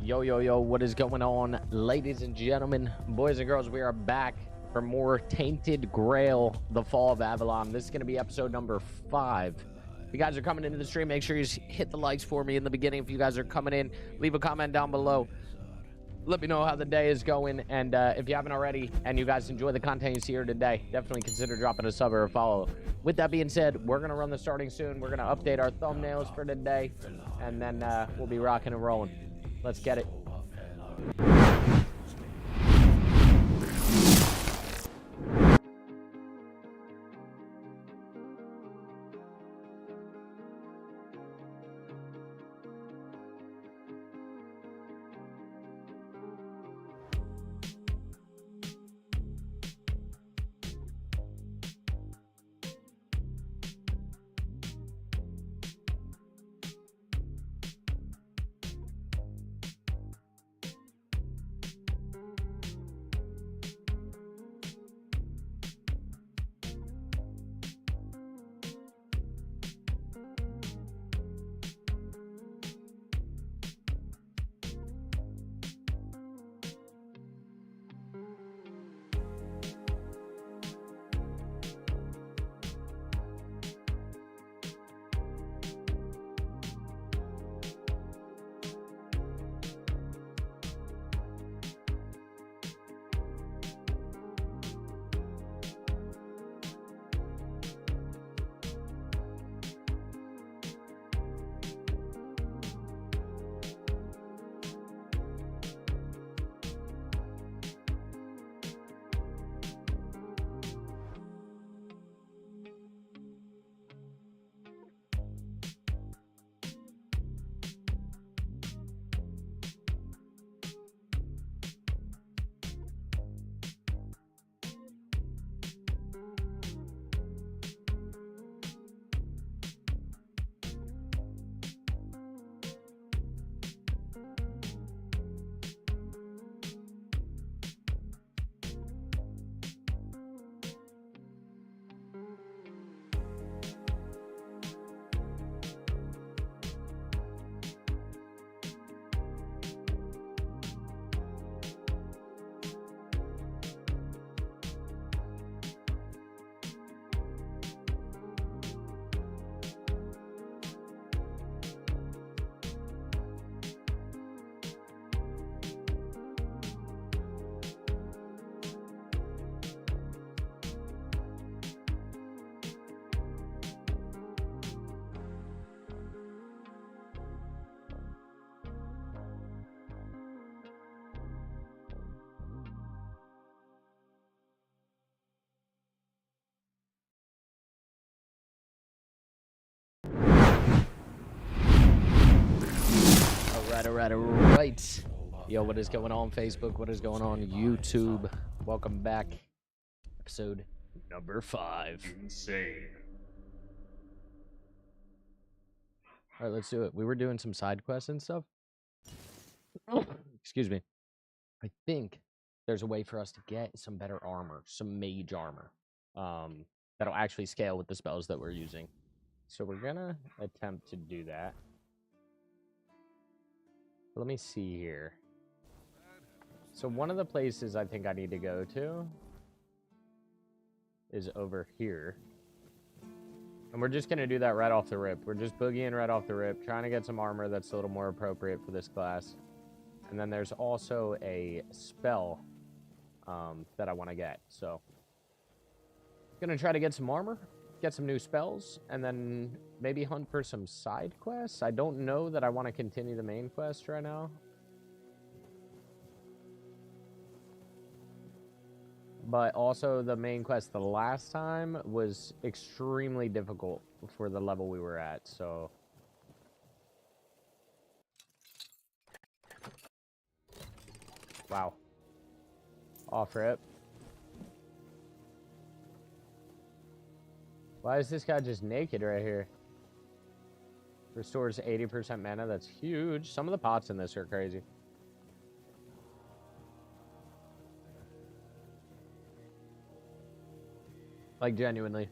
Yo, yo, yo, what is going on, ladies and gentlemen, boys and girls? We are back for more Tainted Grail, the Fall of Avalon. This is going to be episode number 5. If you guys are coming into the stream, make sure you hit the likes for me in the beginning. If you guys are coming in, leave a comment down below. Let me know how the day is going. And if you haven't already and you guys enjoy the content you see here today, definitely consider dropping a sub or a follow. With that being said, we're going to run the starting soon. We're going to update our thumbnails for today, and then we'll be rocking and rolling. Let's get it. All right. Yo, what is going on, Facebook? What is going on, YouTube? Welcome back. Episode number 5. Insane. All right, let's do it. We were doing some side quests and stuff. Excuse me. I think there's a way for us to get some better armor, some mage armor, that'll actually scale with the spells that we're using. So we're gonna attempt to do that. Let me see here. So one of the places I think I need to go to is over here. And we're just going to do that right off the rip. We're just boogieing right off the rip, trying to get some armor that's a little more appropriate for this class. And then there's also a spell that I want to get. So going to try to get some armor, get some new spells, and then maybe hunt for some side quests. I don't know that I want to continue the main quest right now. But also the main quest the last time was extremely difficult for the level we were at, so... Wow. Off rip. Why is this guy just naked right here? Restores 80% mana. That's huge. Some of the pots in this are crazy. Like, genuinely.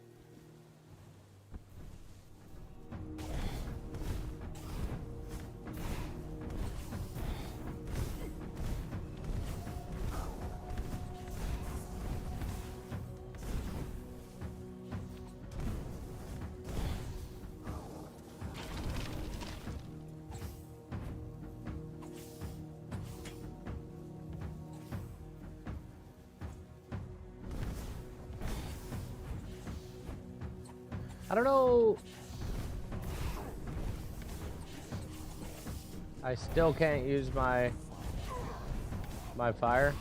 I don't know. I still can't use my fire.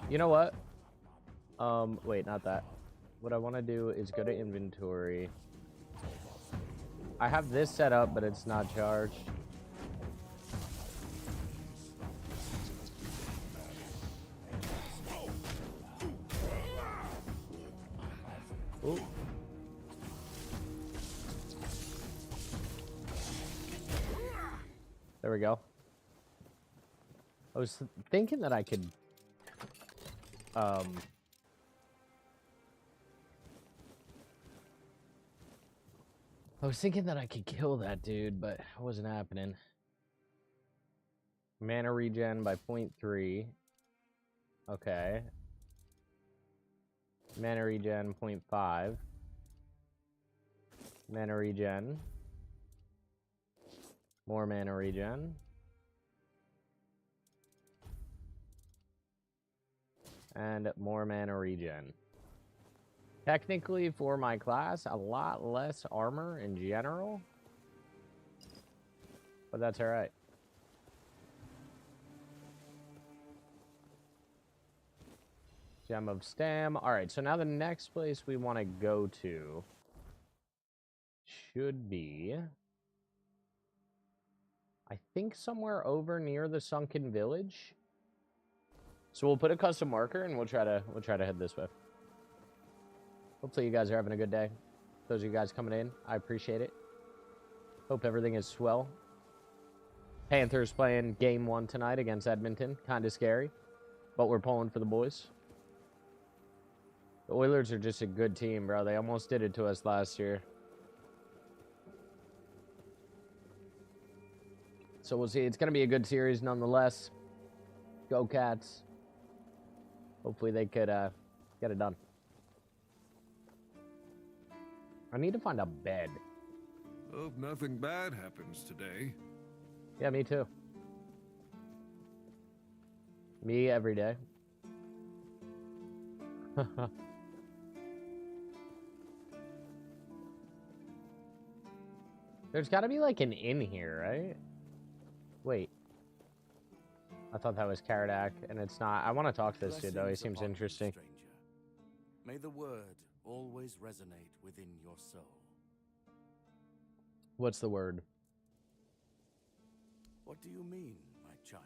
You know what? Wait, not that. What I want to do is go to inventory. I have this set up, but it's not charged. Ooh. There we go. I was thinking that I could kill that dude, but it wasn't happening. Mana regen by 0.3. Okay. Mana regen 0.5. Mana regen. More mana regen. And more mana regen. Technically, for my class, a lot less armor in general. But that's alright. Gem of Stam. Alright, so now the next place we want to go to should be, I think, somewhere over near the Sunken Village. So we'll put a custom marker and we'll try to head this way. Hopefully you guys are having a good day. Those of you guys coming in, I appreciate it. Hope everything is swell. Panthers playing game 1 tonight against Edmonton. Kind of scary, but we're pulling for the boys. The Oilers are just a good team, bro. They almost did it to us last year. So we'll see. It's going to be a good series nonetheless. Go Cats. Hopefully they could get it done. I need to find a bed. Hope nothing bad happens today. Yeah, me too. Me every day. There's got to be like an inn here, right? Wait. I thought that was Karadak, and it's not. I want to talk to this dude, though. He seems interesting. Stranger. May the word always resonate within your soul. What's the word? What do you mean, my child?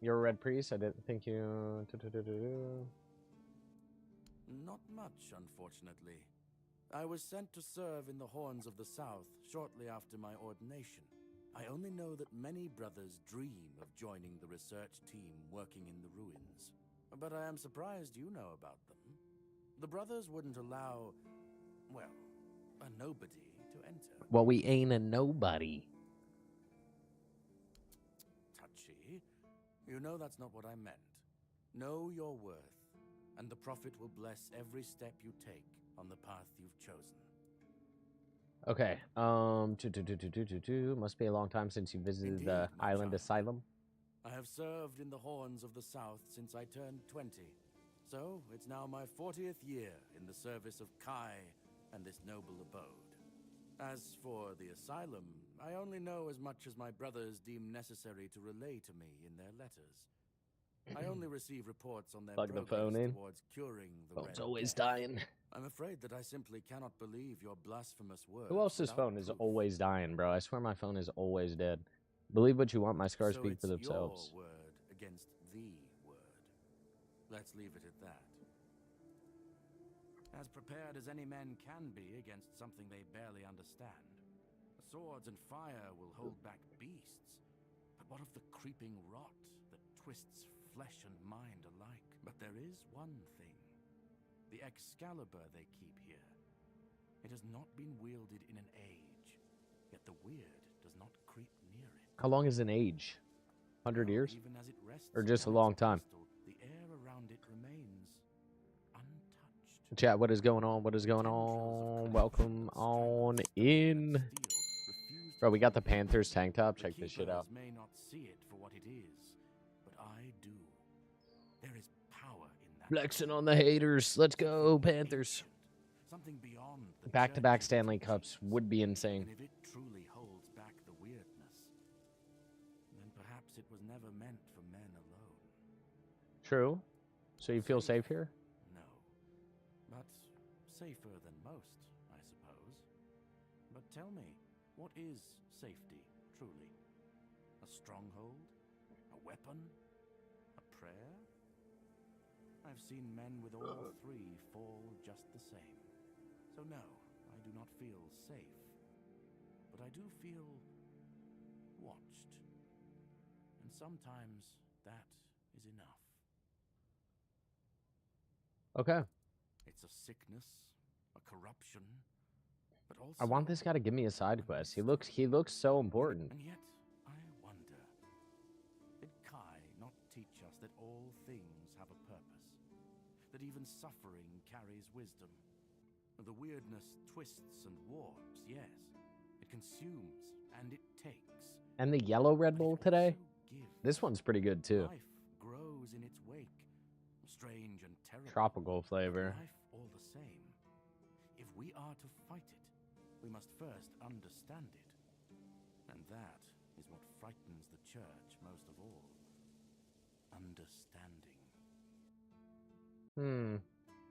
You're a red priest. I didn't think you. Not much, unfortunately. I was sent to serve in the Horns of the South shortly after my ordination. I only know that many brothers dream of joining the research team working in the ruins. But I am surprised you know about them. The brothers wouldn't allow, well, a nobody to enter. Well, we ain't a nobody. Touchy. You know that's not what I meant. Know your worth, and the Prophet will bless every step you take on the path you've chosen. Okay. Must be a long time since you visited Indeed, the my island child. asylum. I have served in the Horns of the South since I turned 20. So, it's now my 40th year in the service of Kai and this noble abode. As for the asylum, I only know as much as my brothers deem necessary to relay to me in their letters. I only receive reports on their Plug the progress phone in. towards curing the Phone's Red always Death. dying. I'm afraid that I simply cannot believe your blasphemous words. Who else's without phone is proof. always dying, bro? I swear my phone is always dead. Believe what you want, my scars So speak for it's themselves. your word against the word. Let's leave it at that. As prepared as any men can be against something they barely understand. Swords and fire will hold back beasts. But what of the creeping rot that twists flesh and mind alike? But there is one thing. The Excalibur they keep here. It has not been wielded in an age, yet the weird does not creep near it. How long is an age? 100 No, years? even as it rests Or just a upon long its time? pedestal, the air around it remains untouched. Chat, what is going on? What is going on? Welcome on in. Bro, we got the Panthers tank top. Check this shit out. May not see it for what it is, but I do. Flexing on the haters. Let's go, Panthers. Something beyond the Back-to-back church's Stanley Cups traditions. would be insane. And if it truly holds back the weirdness, then perhaps it was never meant for men alone. True. So you feel safe here? No. But safer than most, I suppose. But tell me, what is safety, truly? A stronghold? A weapon? A prayer? I've seen men with all three fall just the same. So no, I do not feel safe. But I do feel watched. And sometimes that is enough. Okay. It's a sickness, a corruption, but also I want this guy to give me a side quest. He looks so important. And yet, I wonder, did Kai not teach us that all things have a purpose? That even suffering carries wisdom? The weirdness twists and warps, yes. It consumes and it takes. And the yellow Red But Bull it today? also gives. This one's pretty good too. Life grows in its wake. Strange and terrible. Tropical but flavor. life all the same. If we are to fight it, we must first understand it. And that is what frightens the church most of all. Understanding.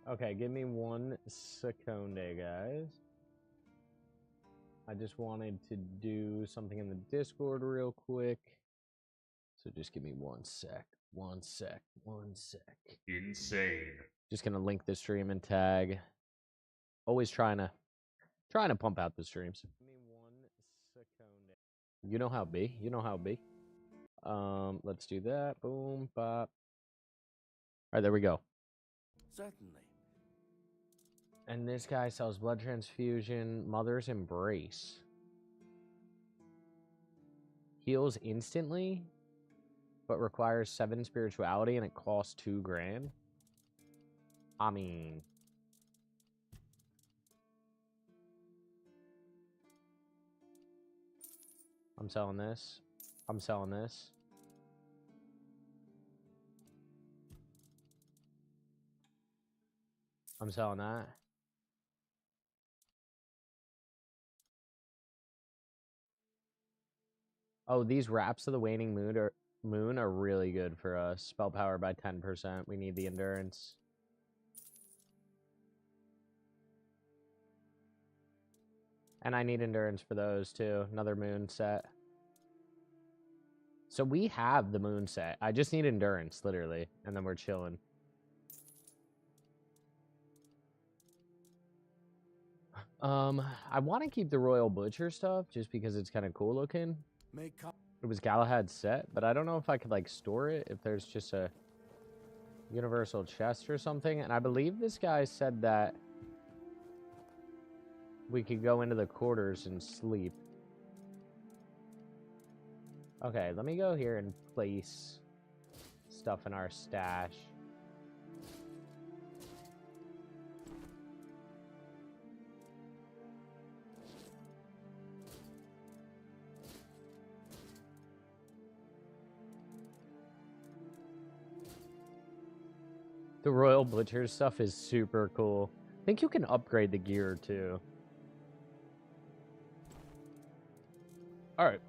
Okay, give me 1 second, guys. I just wanted to do something in the Discord real quick. So just give me 1 sec. 1 sec. 1 sec. Insane. Just gonna link the stream and tag. Always trying to pump out the streams. Give me 1 second. You know how it be. You know how it be. Let's do that. Boom, bop. All right, there we go. Certainly. And this guy sells blood transfusion, Mother's Embrace. Heals instantly, but requires 7 spirituality, and it costs 2 grand. I mean, I'm selling this. I'm selling this. I'm selling that. Oh, these Wraps of the Waning Moon are really good for us. Spell power by 10%. We need the endurance. And I need endurance for those too. Another moon set. So we have the moon set. I just need endurance, literally. And then we're chilling. I want to keep the Royal Butcher stuff just because it's kind of cool looking. It was Galahad's set, but I don't know if I could, like, store it if there's just a universal chest or something. And I believe this guy said that we could go into the quarters and sleep. Okay, let me go here and place stuff in our stash. The Royal Butcher stuff is super cool. I think you can upgrade the gear too. Alright.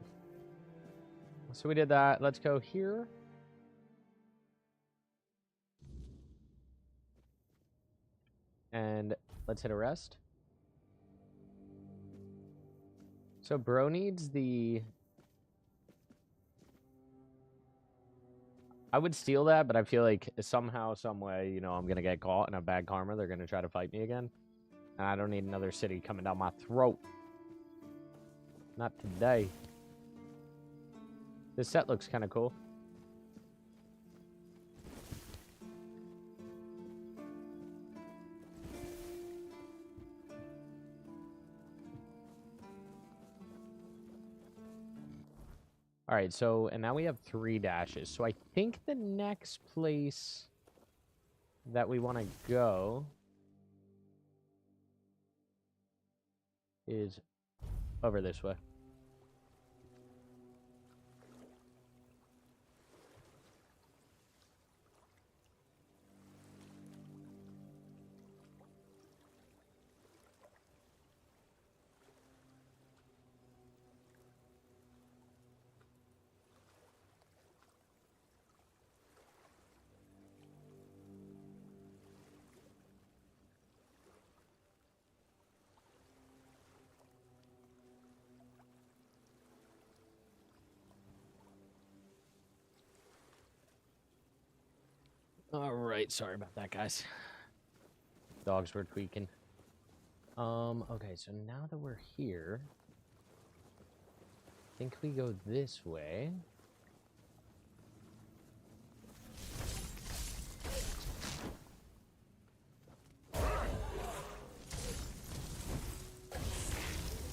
So we did that. Let's go here. And let's hit a rest. So bro needs the... I would steal that, but I feel like somehow, some way, you know, I'm going to get caught and have bad karma. They're going to try to fight me again. And I don't need another city coming down my throat. Not today. This set looks kind of cool. All right, so, and now we have 3 dashes. So I think the next place that we want to go is over this way. All right, sorry about that, guys. Dogs were tweaking. Okay, so now that we're here, I think we go this way.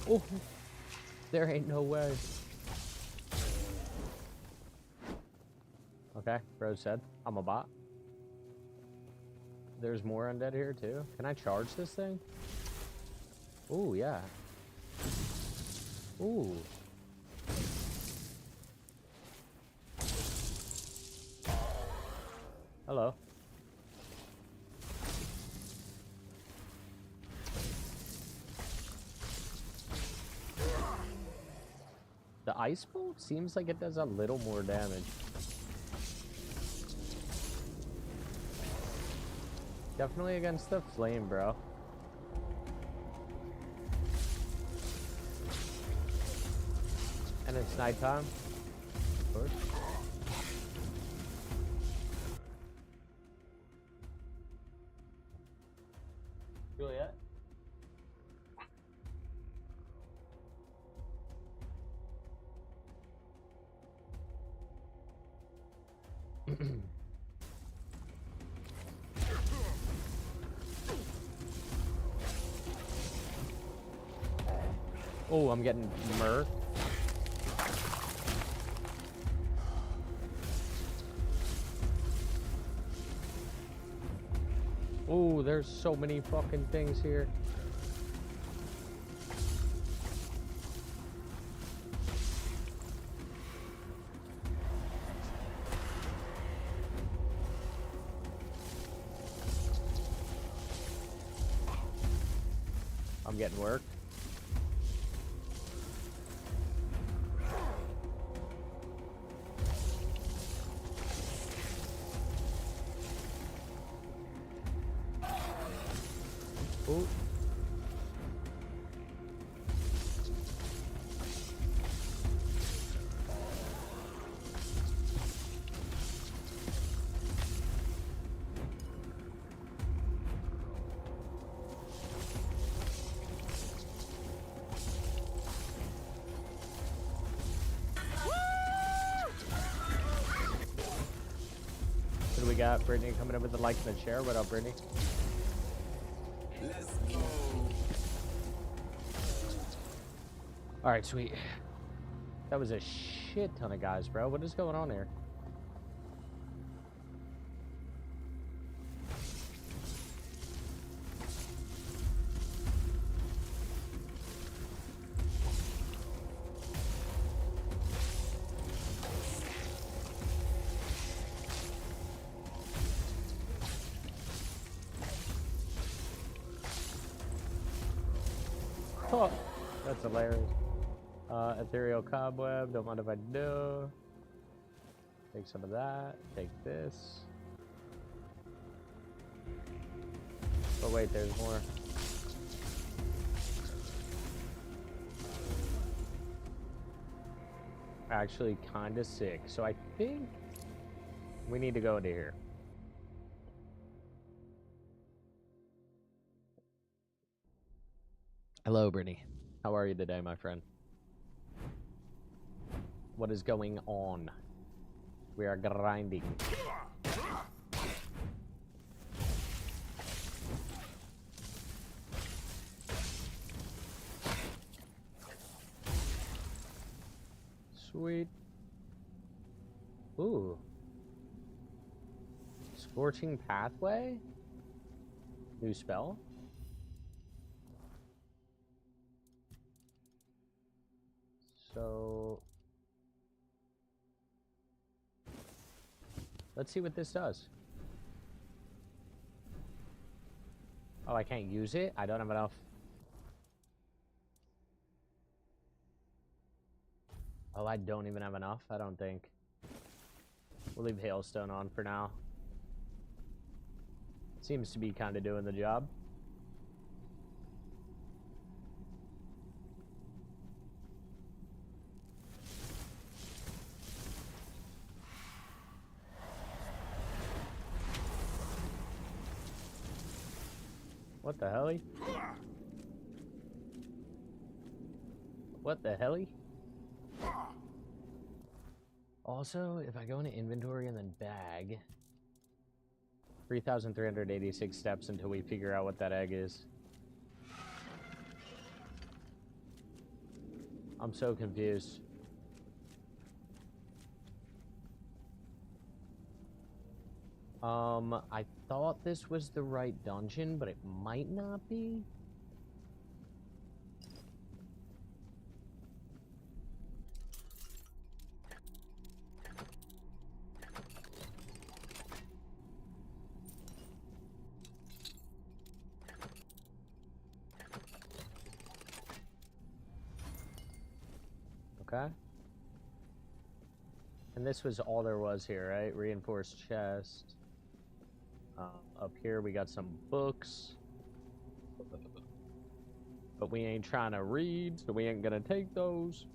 Oh, there ain't no way. Okay, bro said, I'm a bot. There's more undead here too. Can I charge this thing? Ooh, yeah. Ooh. Hello. The ice bolt seems like it does a little more damage. Definitely against the flame, bro. And it's nighttime. Of course. Juliet? Oh, I'm getting murked. Oh, there's so many fucking things here. I'm getting worked. Ooh. What do we got? Brittany coming up with the like in the chair. What up, Brittany? Let's go. All right, sweet. That was a shit ton of guys, bro. What is going on here? Oh, that's hilarious. Ethereal cobweb, don't mind if I do. Take some of that, take this. Oh wait, there's more. Actually kinda sick. So I think we need to go into here. Hello, Brittany. How are you today, my friend? What is going on? We are grinding. Sweet. Ooh. Scorching Pathway? New spell? So let's see what this does. Oh, I can't use it? I don't have enough. Oh, I don't even have enough, I don't think. We'll leave Hailstone on for now. Seems to be kind of doing the job. What the hell? What the hell? Also, if I go into inventory and then bag, 3,386 steps until we figure out what that egg is. I'm so confused. I thought this was the right dungeon, but it might not be. Okay. And this was all there was here, right? Reinforced chest. Up here we got some books. But we ain't trying to read, so we ain't gonna take those.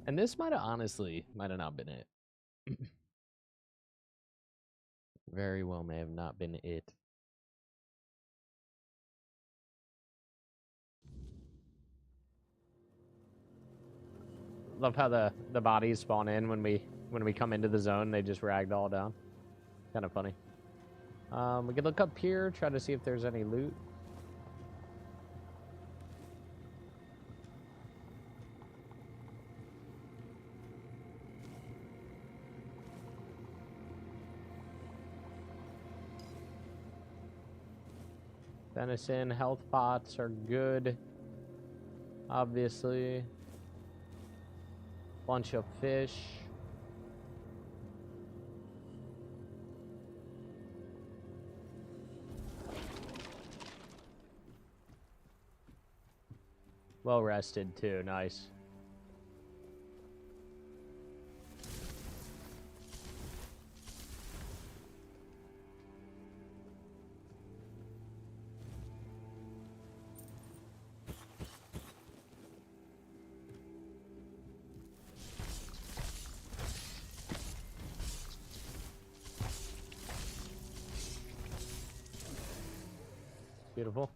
And this might have not been it. Very well may have not been it. Love how the bodies spawn in when we come into the zone. They just ragdoll down. Kind of funny. We could look up here, try to see if there's any loot. Venison, health pots are good. Obviously. Bunch of fish. Well rested too, nice. Beautiful.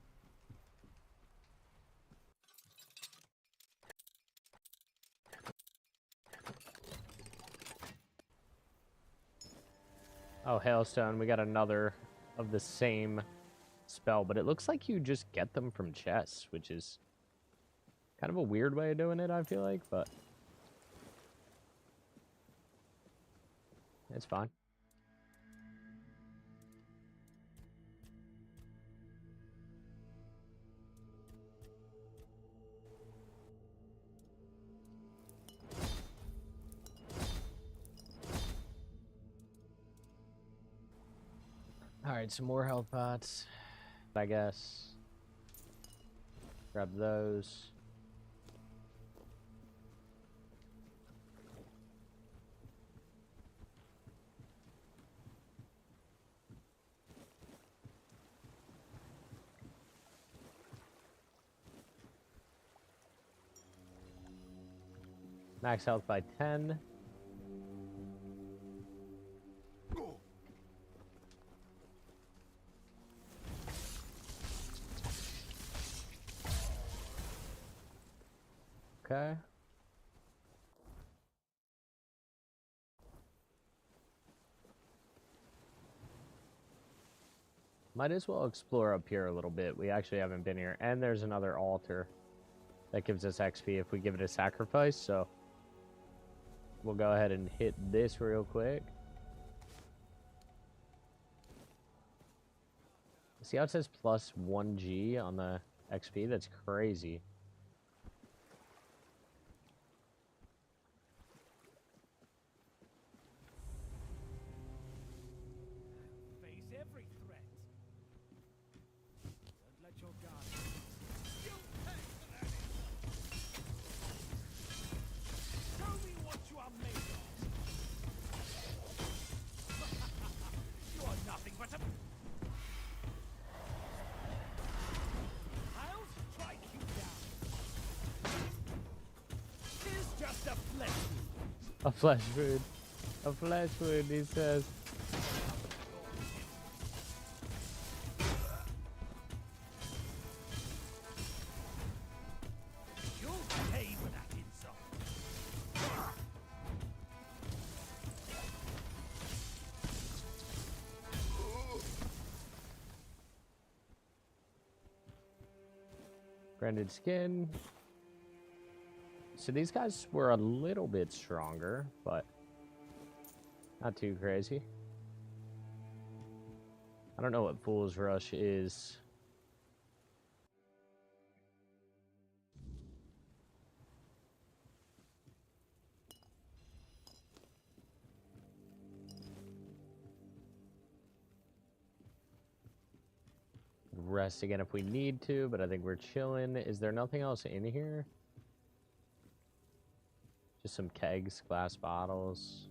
Oh, Hailstone. We got another of the same spell, but it looks like you just get them from chests, which is kind of a weird way of doing it, I feel like, but it's fine. Alright, some more health pots, I guess. Grab those. Max health by 10. Okay. Might as well explore up here a little bit. We actually haven't been here. And there's another altar that gives us XP if we give it a sacrifice, so we'll go ahead and hit this real quick. See how it says plus 1G on the XP? That's crazy. A flesh wound. A flesh wound, he says. Branded skin. So these guys were a little bit stronger, but not too crazy. I don't know what Fool's Rush is. Rest again if we need to, but I think we're chilling. Is there nothing else in here? Just some kegs, glass bottles,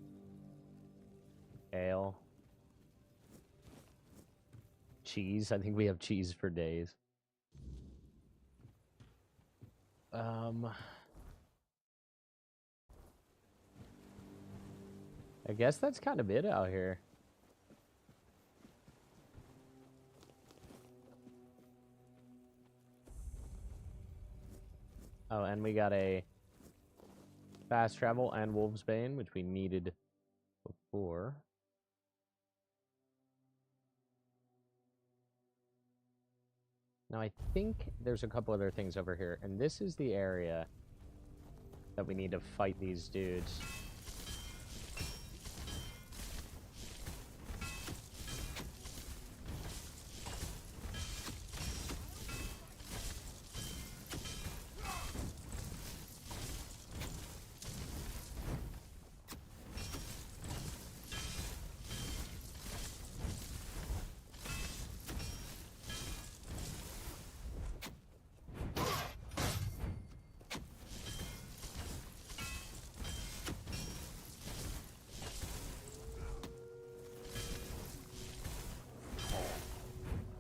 ale, cheese. I think we have cheese for days. I guess that's kind of it out here. Oh, and we got a fast travel and Wolf's Bane, which we needed before. Now, I think there's a couple other things over here, and this is the area that we need to fight these dudes.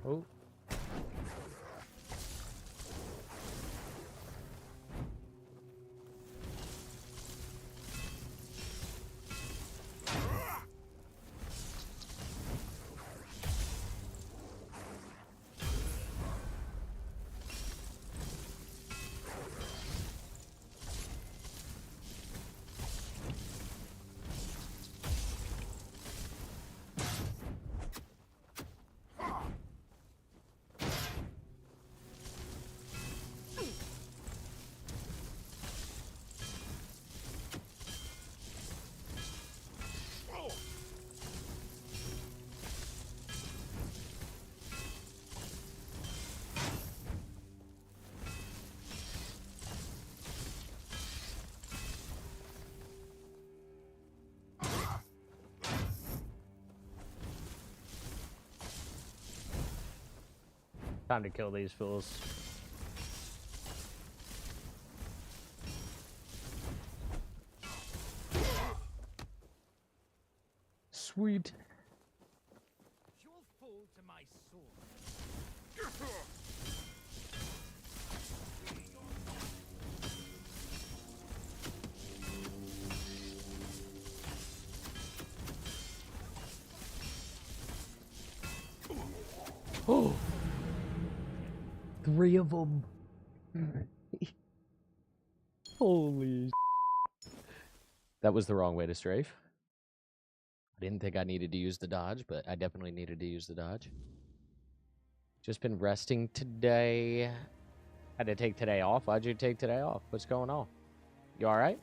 Oh. Time to kill these fools. Sweet. You'll fall to my sword. Oh. 3 of them. Holy. That was the wrong way to strafe. I didn't think I needed to use the dodge, but I definitely needed to use the dodge. Just been resting today. Had to take today off. Why'd you take today off? What's going on? You alright?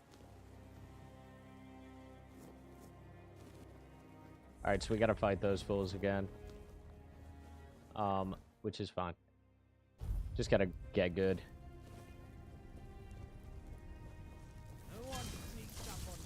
Alright, so we gotta fight those fools again. Which is fine. Just gotta get good. No one sneaks up on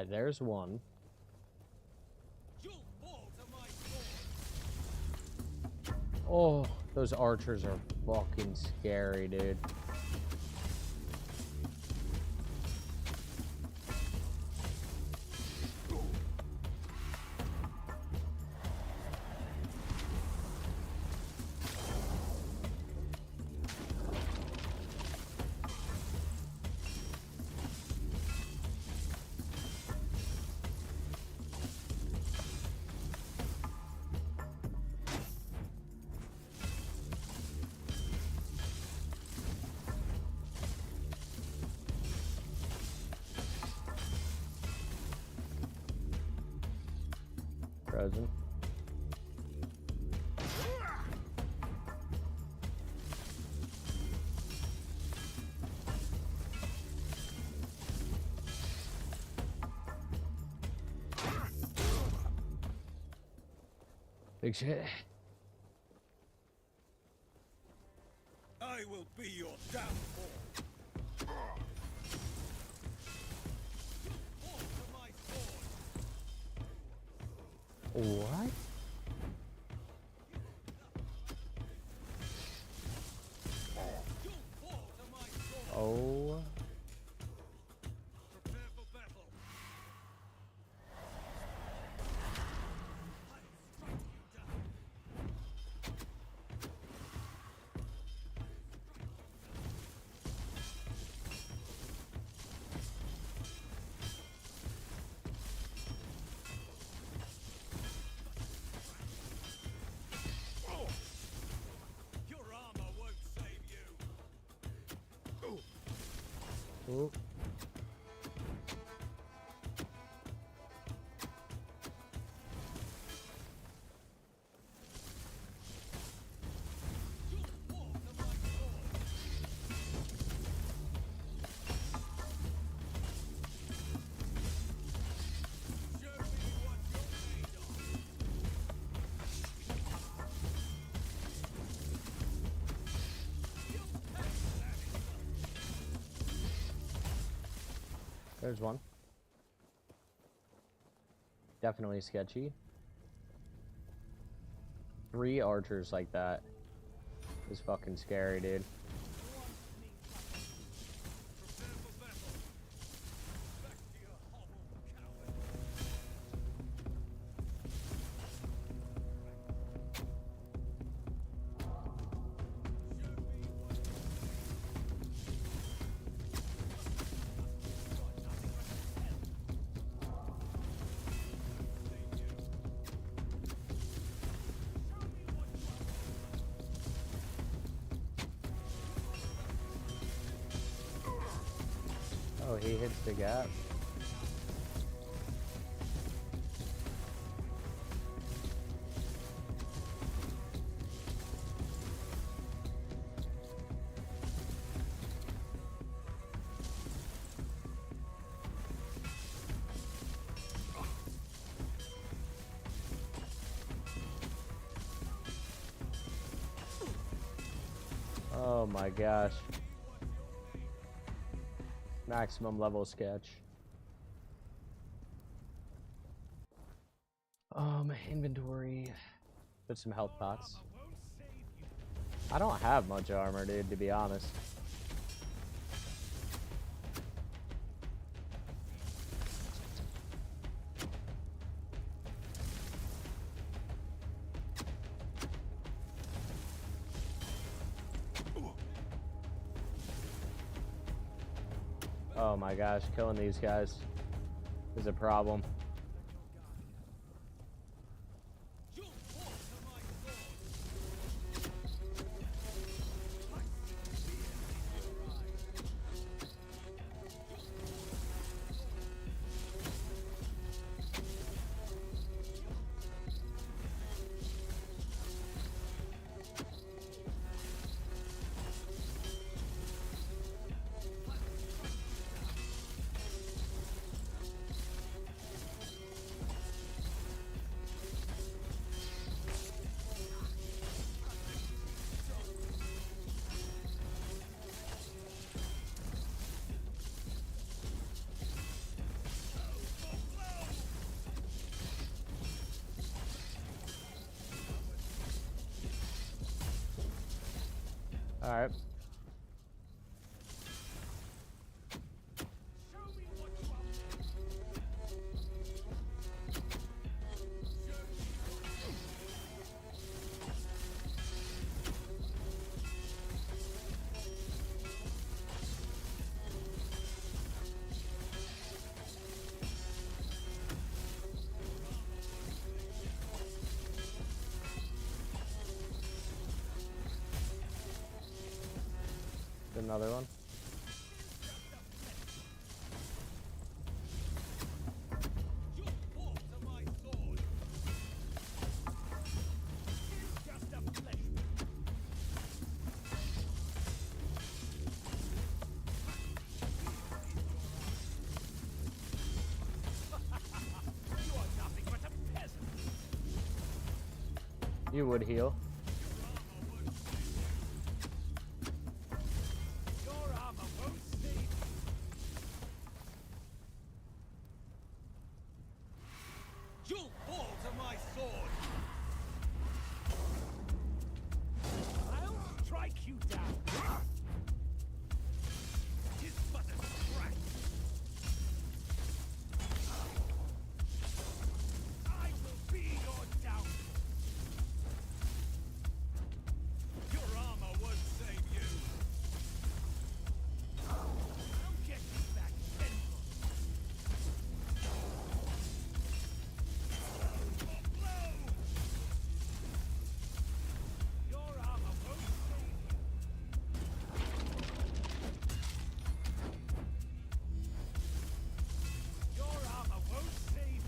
there's one. Oh, those archers are fucking scary, dude. Frozen. Big shit. I will be your downfall. What? Oh. Prepare for battle. Your armor won't save you. Ooh. There's one. Definitely sketchy. 3 archers like that is fucking scary, dude. Oh, he hits the gap. Oh my gosh. Maximum level sketch. Inventory. Put some health pots. I don't have much armor, dude, to be honest. Oh my gosh, killing these guys is a problem. Alright. Another one. Your paws are my sword. It's just a flesh wound. You are nothing but a peasant. You would heal. Your armor won't save you. You'll fall to my sword. I'll strike you down. Tis but a scratch. I will be your downfall. Your armor won't save you. I'll get you back tenfold. Blow, blow. Your armor won't save you. Your armor won't save you.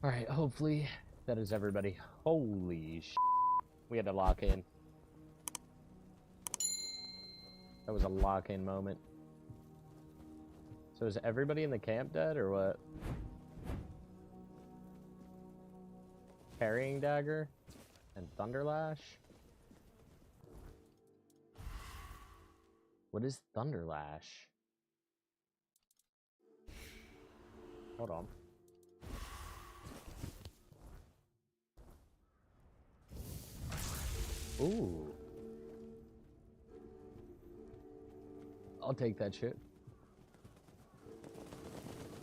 Alright, hopefully that is everybody. Holy sh! We had to lock in. That was a lock-in moment. So is everybody in the camp dead, or what? Carrying dagger and Thunderlash? What is Thunderlash? Hold on. Ooh. I'll take that shit.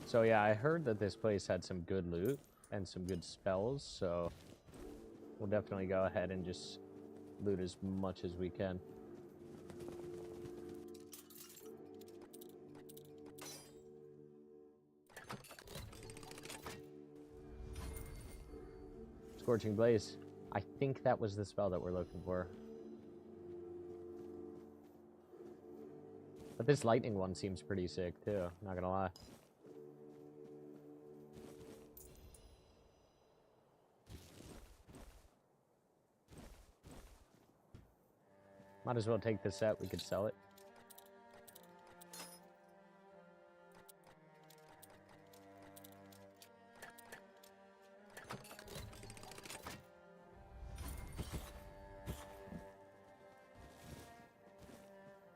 So yeah, I heard that this place had some good loot and some good spells, so we'll definitely go ahead and just loot as much as we can. Scorching Blaze. I think that was the spell that we're looking for. But this lightning one seems pretty sick too, not gonna lie. Might as well take this set, we could sell it.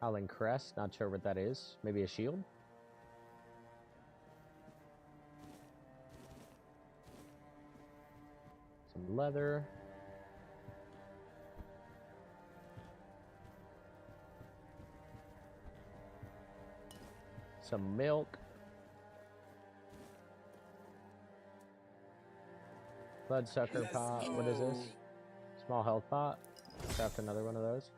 Howling Crest, not sure what that is. Maybe a shield? Some leather. Some milk. Bloodsucker pot. What is this? Small health pot. Craft another one of those.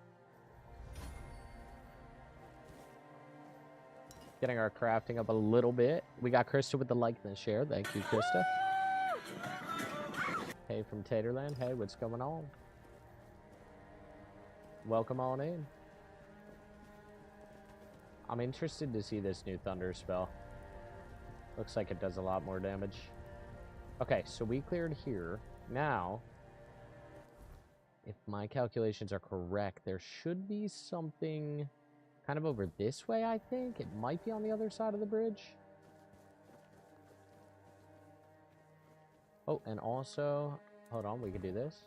Getting our crafting up a little bit. We got Krista with the like and the share. Thank you, Krista. Hey from Taterland. Hey, what's going on? Welcome on in. I'm interested to see this new Thunder spell. Looks like it does a lot more damage. Okay, so we cleared here. Now, if my calculations are correct, there should be something kind of over this way, I think. It might be on the other side of the bridge. Oh, and also, hold on, we could do this.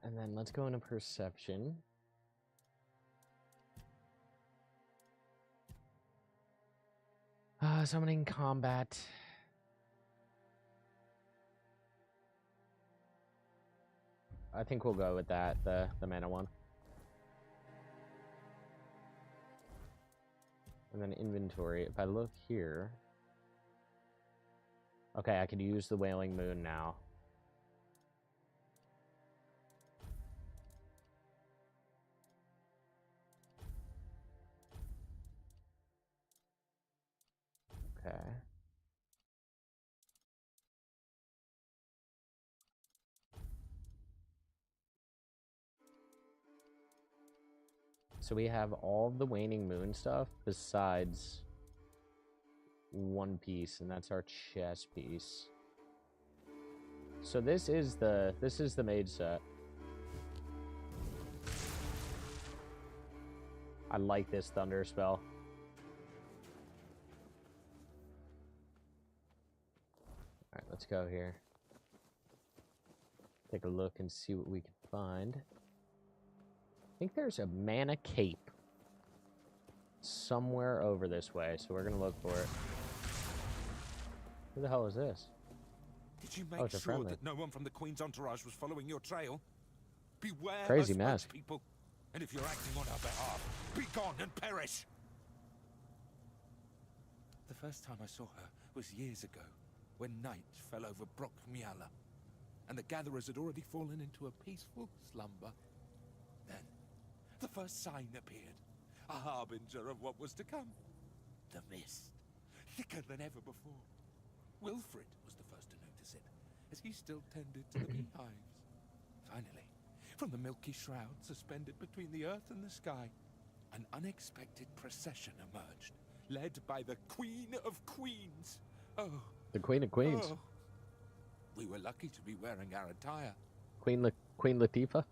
And then let's go into perception. Summoning combat. I think we'll go with that, the mana one. And then inventory. If I look here... Okay, I could use the Wailing Moon now. Okay. So we have all of the Waning Moon stuff besides one piece, and that's our chess piece. So this is the mage set. I like this thunder spell. Alright, let's go here. Take a look and see what we can find. I think there's a mana cape somewhere over this way, so we're gonna look for it. Who the hell is this? Did you make it's a sure friendly. that no one from the Queen's entourage was following your trail? Beware Crazy us mask. people, and if you're acting on our behalf, be gone and perish! The first time I saw her was years ago, when night fell over Brockmiala, and the gatherers had already fallen into a peaceful slumber. Then, the first sign appeared, a harbinger of what was to come. The mist, thicker than ever before. Wilfred was the first to notice it, as he still tended to the beehives. Finally, from the milky shroud suspended between the earth and the sky, an unexpected procession emerged, led by the Queen of Queens. Oh, The Queen of Queens. oh. We were lucky to be wearing our attire. Queen Latifah?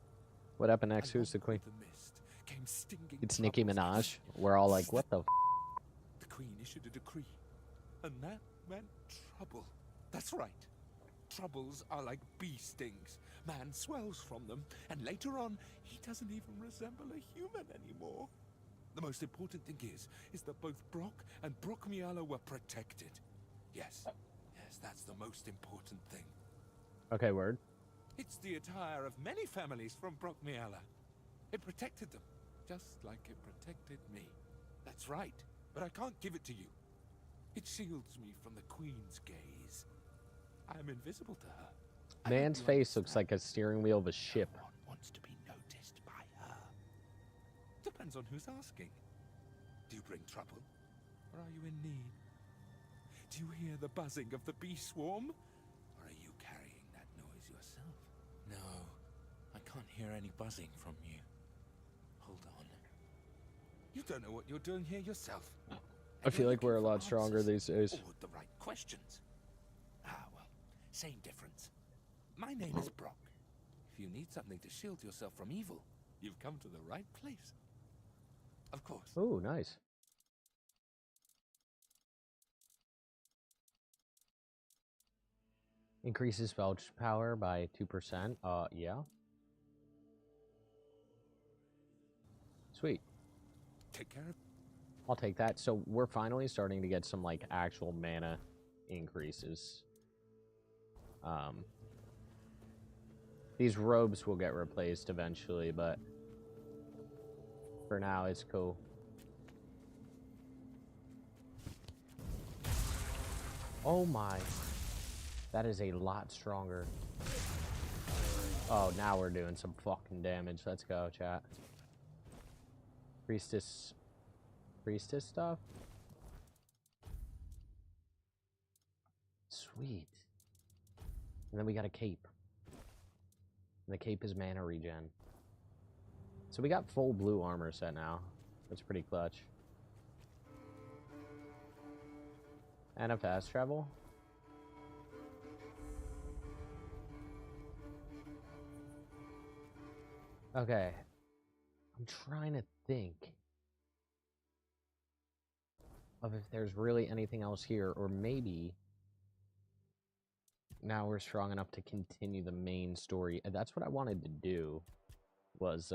What happened next? Who's the queen? The mist came stinging It's Nicki troubles. Minaj. We're all like, what the f? The Queen issued a decree, and that meant trouble. That's right. Troubles are like bee stings. Man swells from them, and later on, he doesn't even resemble a human anymore. The most important thing is that both Brock and Brockmiala were protected. Yes, that's the most important thing. Okay, word. It's the attire of many families from Brockmiala. It protected them, just like it protected me. That's right, but I can't give it to you. It shields me from the Queen's gaze. I am invisible to her. Man's face looks like a steering wheel of a ship. No one wants to be noticed by her. Depends on who's asking. Do you bring trouble, or are you in need? Do you hear the buzzing of the bee swarm, or are you carrying that noise yourself? No, I can't hear any buzzing from you. Hold on. You don't know what you're doing here yourself. I feel like we're a lot stronger these days. Or the right questions. Ah, well, same difference. My name is Brock. If you need something to shield yourself from evil, you've come to the right place. Of course. Ooh, nice. Increases spell power by 2%. Yeah. Sweet. Take care of... I'll take that. So we're finally starting to get some, like, actual mana increases. These robes will get replaced eventually, but for now, it's cool. Oh my. That is a lot stronger. Oh, now we're doing some fucking damage. Let's go, chat. Priestess stuff? Sweet. And then we got a cape. And the cape is mana regen. So we got full blue armor set now. That's pretty clutch. And a fast travel. Okay. I'm trying to think of if there's really anything else here, or maybe now we're strong enough to continue the main story. And that's what I wanted to do, was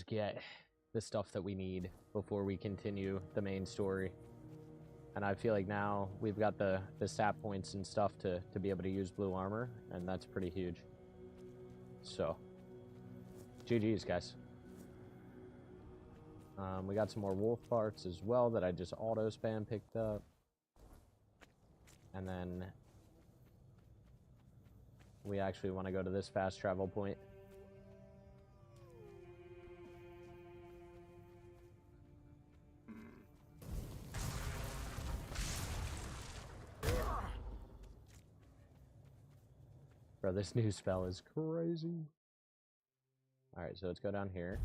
get the stuff that we need before we continue the main story. And I feel like now we've got the stat points and stuff to be able to use blue armor, and that's pretty huge. So, GG's, guys. We got some more wolf parts as well that I just auto spam picked up. And then we actually want to go to this fast travel point. Bro, this new spell is crazy. Alright, so let's go down here.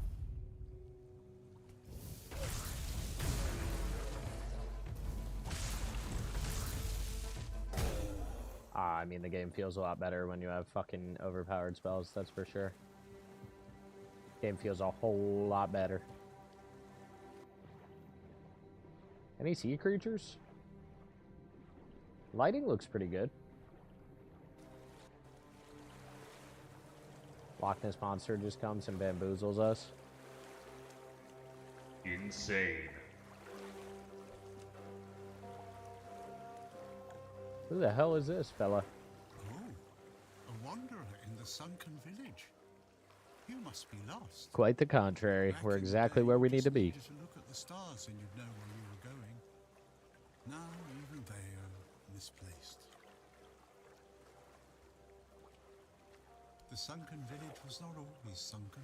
I mean, the game feels a lot better when you have fucking overpowered spells, that's for sure. Game feels a whole lot better. Any sea creatures? Lighting looks pretty good. Loch Ness Monster just comes and bamboozles us. Insane. Who the hell is this fella? Oh, a wanderer in the sunken village. You must be lost. Quite the contrary. Back We're in the exactly day, where we you need just to be. needed to look at the stars and you'd know where you were going. Now even they are misplaced. The sunken village was not always sunken,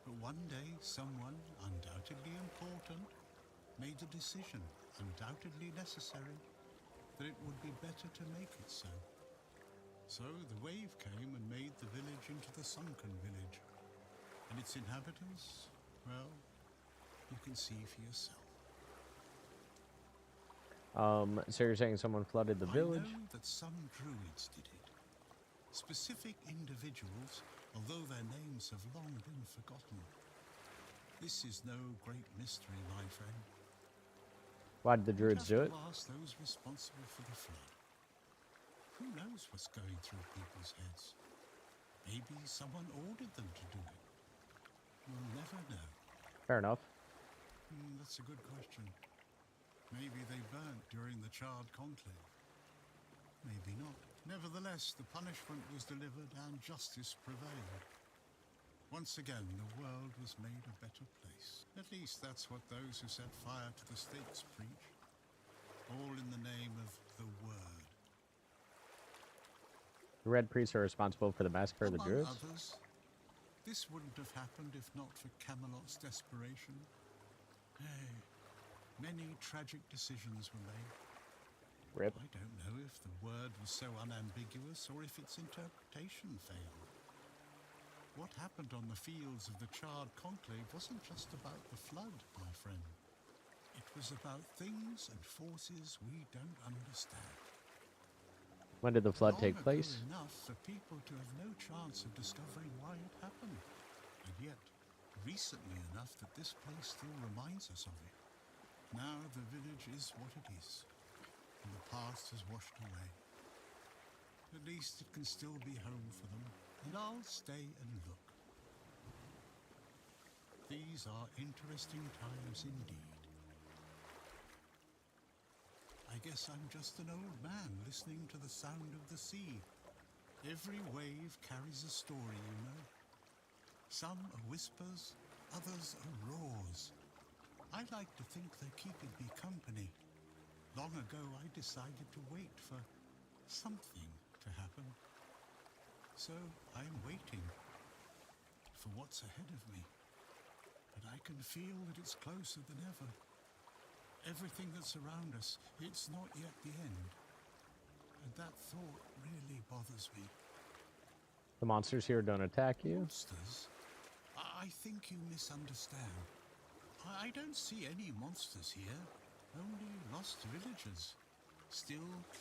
but one day someone, undoubtedly important, made a decision, undoubtedly necessary, that it would be better to make it so. So the wave came and made the village into the sunken village. And its inhabitants, well, you can see for yourself. So you're saying someone flooded the village? I know that some druids did it. Specific individuals, although their names have long been forgotten. This is no great mystery, my friend. Why did the druids do it? Ask those responsible for the flood. Who knows what's going through people's heads? Maybe someone ordered them to do it. We'll never know. Fair enough. That's a good question. Maybe they burnt during the charred conclave. Maybe not. Nevertheless, the punishment was delivered and justice prevailed. Once again, the world was made a better place. At least that's what those who set fire to the stakes preach. All in the name of the Word. The Red Priests are responsible for the massacre of the Among druids? others, this wouldn't have happened if not for Camelot's desperation. Hey, many tragic decisions were made. Rip. I don't know if the word was so unambiguous or if its interpretation failed. What happened on the fields of the charred conclave wasn't just about the flood, my friend. It was about things and forces we don't understand. When did the flood take Long place? ago enough for people to have no chance of discovering why it happened. And yet, recently enough that this place still reminds us of it. Now the village is what it is, and the past has washed away. At least it can still be home for them, and I'll stay and look. These are interesting times indeed. I guess I'm just an old man listening to the sound of the sea. Every wave carries a story, you know. Some are whispers, others are roars. I like to think they're keeping me company. Long ago, I decided to wait for something to happen. So I'm waiting for what's ahead of me. But I can feel that it's closer than ever. Everything that's around us, it's not yet the end. And that thought really bothers me. The monsters here don't attack you? Monsters? I think you misunderstand. I don't see any monsters here. Only lost villagers. Still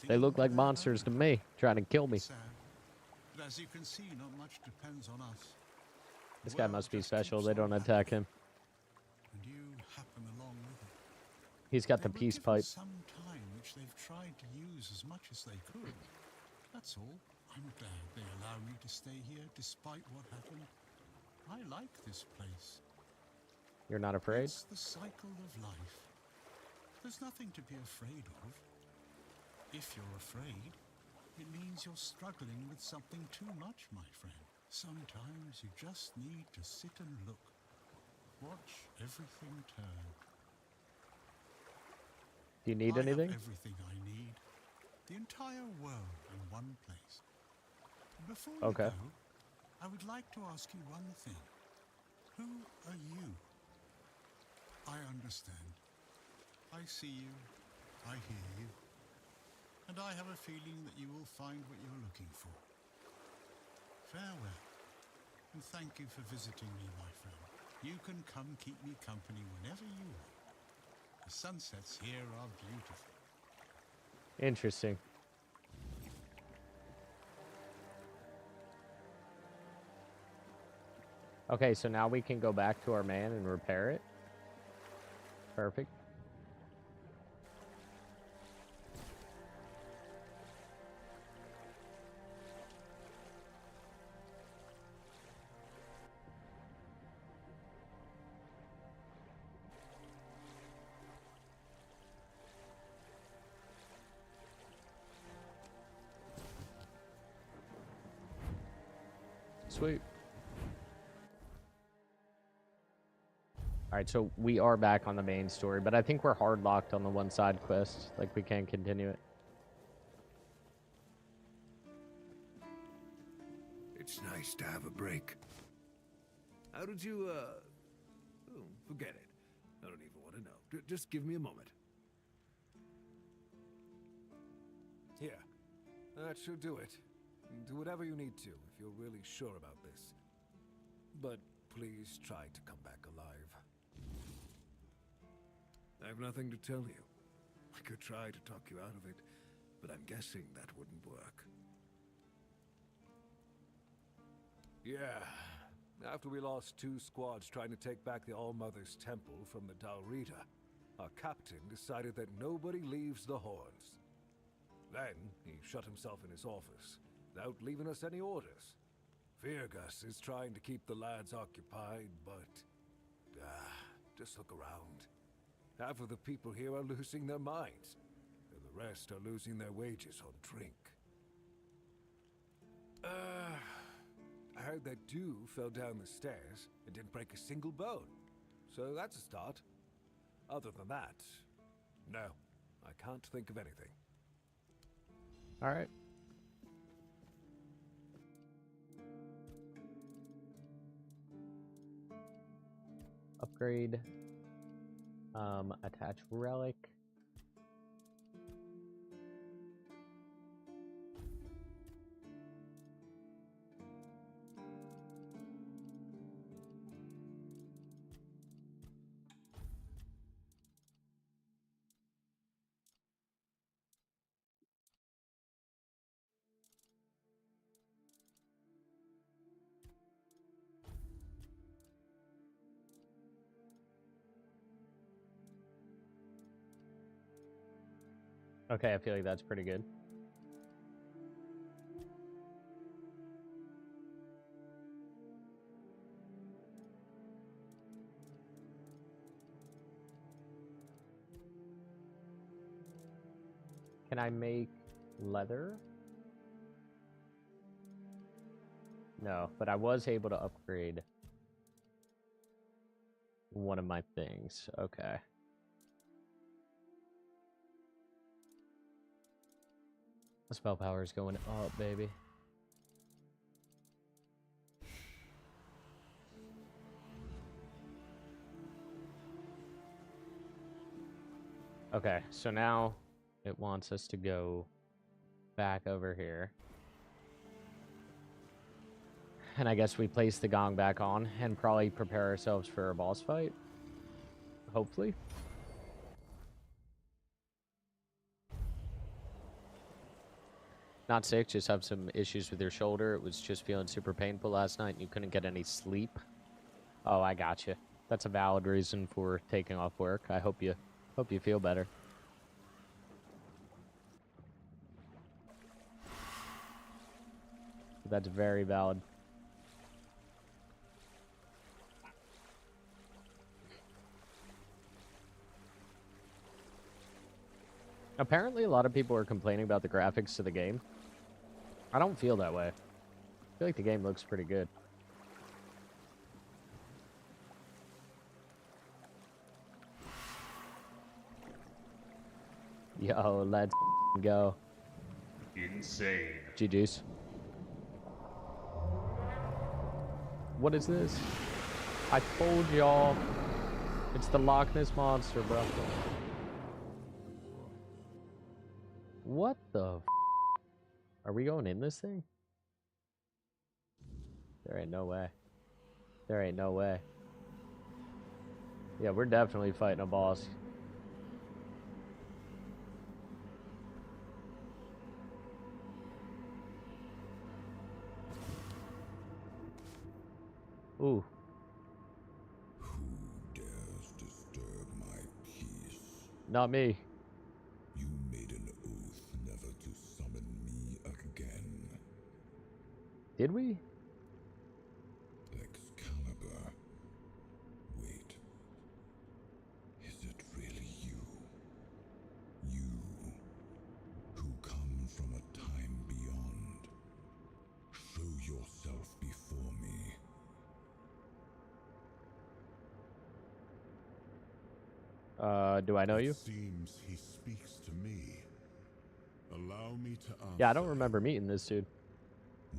They look like monsters to me, trying to kill me. Sad. But as you can see, not much depends on us. This guy must be special, they don't attack him. And you happen along with it. He's got the They were peace given pipe. some time which they've tried to use as much as they could. That's all. I'm glad they allow me to stay here despite what happened. I like this place. You're not afraid? It's the cycle of life. There's nothing to be afraid of. If you're afraid, it means you're struggling with something too much, my friend. Sometimes you just need to sit and look. Watch everything turn. Do you need anything? I have everything I need. The entire world in one place. Before you Okay. go, I would like to ask you one thing. Who are you? I understand. I see you. I hear you. And I have a feeling that you will find what you're looking for. Farewell. And thank you for visiting me, my friend. You can come keep me company whenever you want. The sunsets here are beautiful. Interesting. Okay, so now we can go back to our man and repair it. Perfect. Sweet. Alright, so we are back on the main story, but I think we're hard locked on the one side quest. Like, we can't continue it. It's nice to have a break. How did you, oh, forget it. I don't even want to know. Just give me a moment. Here. That should do it. Do whatever you need to, if you're really sure about this. But please try to come back alive. I have nothing to tell you. I could try to talk you out of it, but I'm guessing that wouldn't work. Yeah. After we lost 2 squads trying to take back the All-Mother's Temple from the Dalrita, our captain decided that nobody leaves the Horns. Then, he shut himself in his office, without leaving us any orders. Virgus is trying to keep the lads occupied, but... just look around. Half of the people here are losing their minds, and the rest are losing their wages on drink. I heard that Dew fell down the stairs and didn't break a single bone. So that's a start. Other than that, no, I can't think of anything. Alright. Upgrade. Attach relic. Okay, I feel like that's pretty good. Can I make leather? No, but I was able to upgrade one of my things. Okay. The spell power is going up, baby. Okay, so now it wants us to go back over here. And I guess we place the gong back on and probably prepare ourselves for a boss fight. Hopefully. Not sick, just have some issues with your shoulder. It was just feeling super painful last night and you couldn't get any sleep. Oh, I gotcha. That's a valid reason for taking off work. I hope you feel better. That's very valid. Apparently, a lot of people are complaining about the graphics to the game. I don't feel that way. I feel like the game looks pretty good. Yo, let's go. Insane. GG's. What is this? I told y'all. It's the Loch Ness Monster, bro. What the f? Are we going in this thing? There ain't no way. There ain't no way. Yeah, we're definitely fighting a boss. Ooh. Who dares disturb my peace? Not me. You made an oath never to summon me again. Did we? Excalibur. Wait. Is it really you? You, who come from a time beyond. Show yourself before me. Do I know you? It seems he speaks to me. Allow me to answer. Yeah, I don't remember meeting this dude.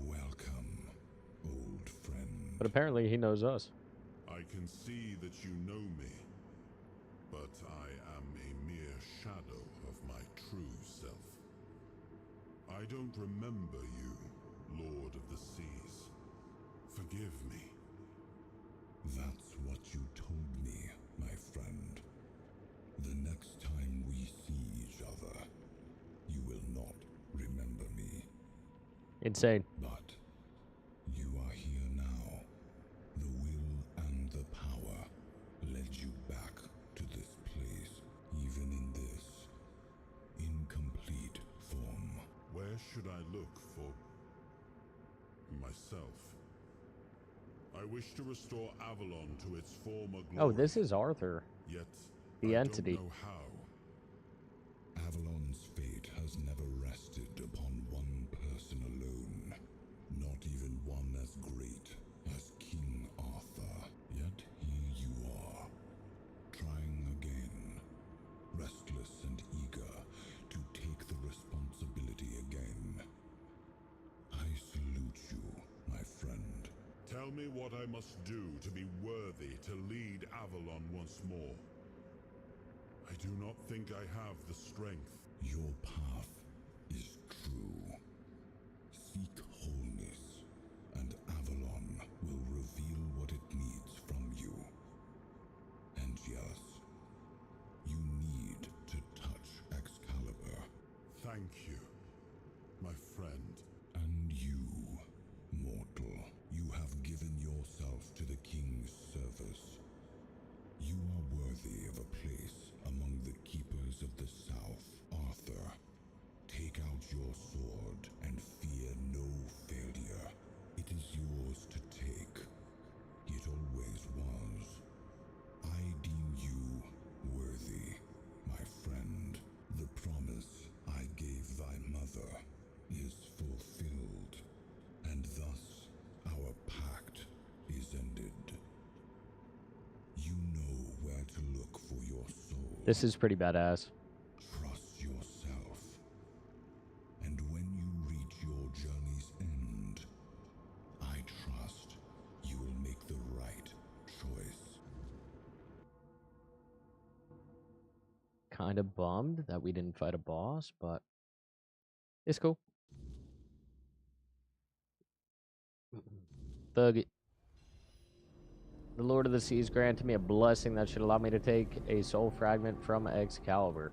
Welcome, old friend. But apparently he knows us. I can see that you know me, but I am a mere shadow of my true self. I don't remember you, Lord of the Seas. Forgive me. That's what you told me, my friend. The next time we see each other, you will not remember me. Insane. But you are here now. The will and the power led you back to this place, even in this incomplete form. Where should I look for myself? I wish to restore Avalon to its former glory. Oh, this is Arthur. Yet The I entity. don't know how. Avalon's fate has never rested upon one person alone, not even one as great as King Arthur. Yet here you are, trying again, restless and eager to take the responsibility again. I salute you, my friend. Tell me what I must do to be worthy to lead Avalon once more. I do not think I have the strength. Your path is true. Seek wholeness, and Avalon will reveal what it needs from you. And yes, you need to touch Excalibur. Thank you, my friend. And you, mortal, you have given yourself to the King's service. You are worthy of a place among the keepers of the South. Arthur, take out your sword and fear no failure. It is yours to take. It always was. I deem you worthy, my friend. The promise I gave thy mother is fulfilled, and thus our pact is ended. You know where to look for your soul. This is pretty badass. Trust yourself. And when you reach your journey's end, I trust you will make the right choice. Kind of bummed that we didn't fight a boss, but it's cool. Thug it. The Lord of the Seas granted me a blessing that should allow me to take a soul fragment from Excalibur.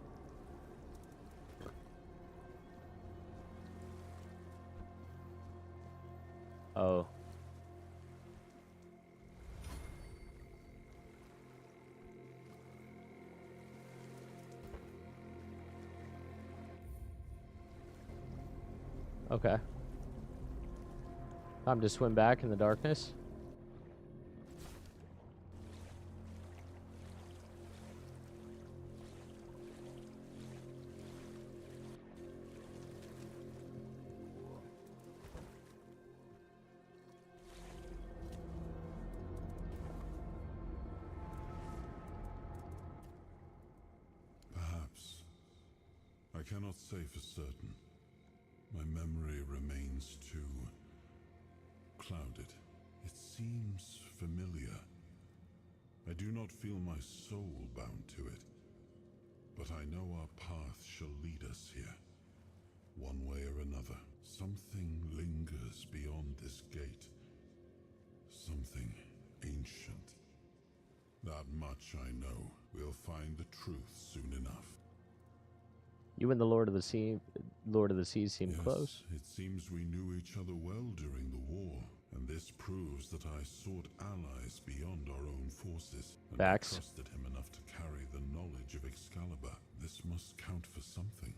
Oh. Okay. Time to swim back in the darkness. cannot say for certain. My memory remains too clouded. It seems familiar. I do not feel my soul bound to it, but I know our path shall lead us here. One way or another, something lingers beyond this gate. Something ancient. That much I know. We'll find the truth soon enough. You and the Lord of the Seas seem close. It seems we knew each other well during the war, and this proves that I sought allies beyond our own forces, and I trusted him enough to carry the knowledge of Excalibur. This must count for something.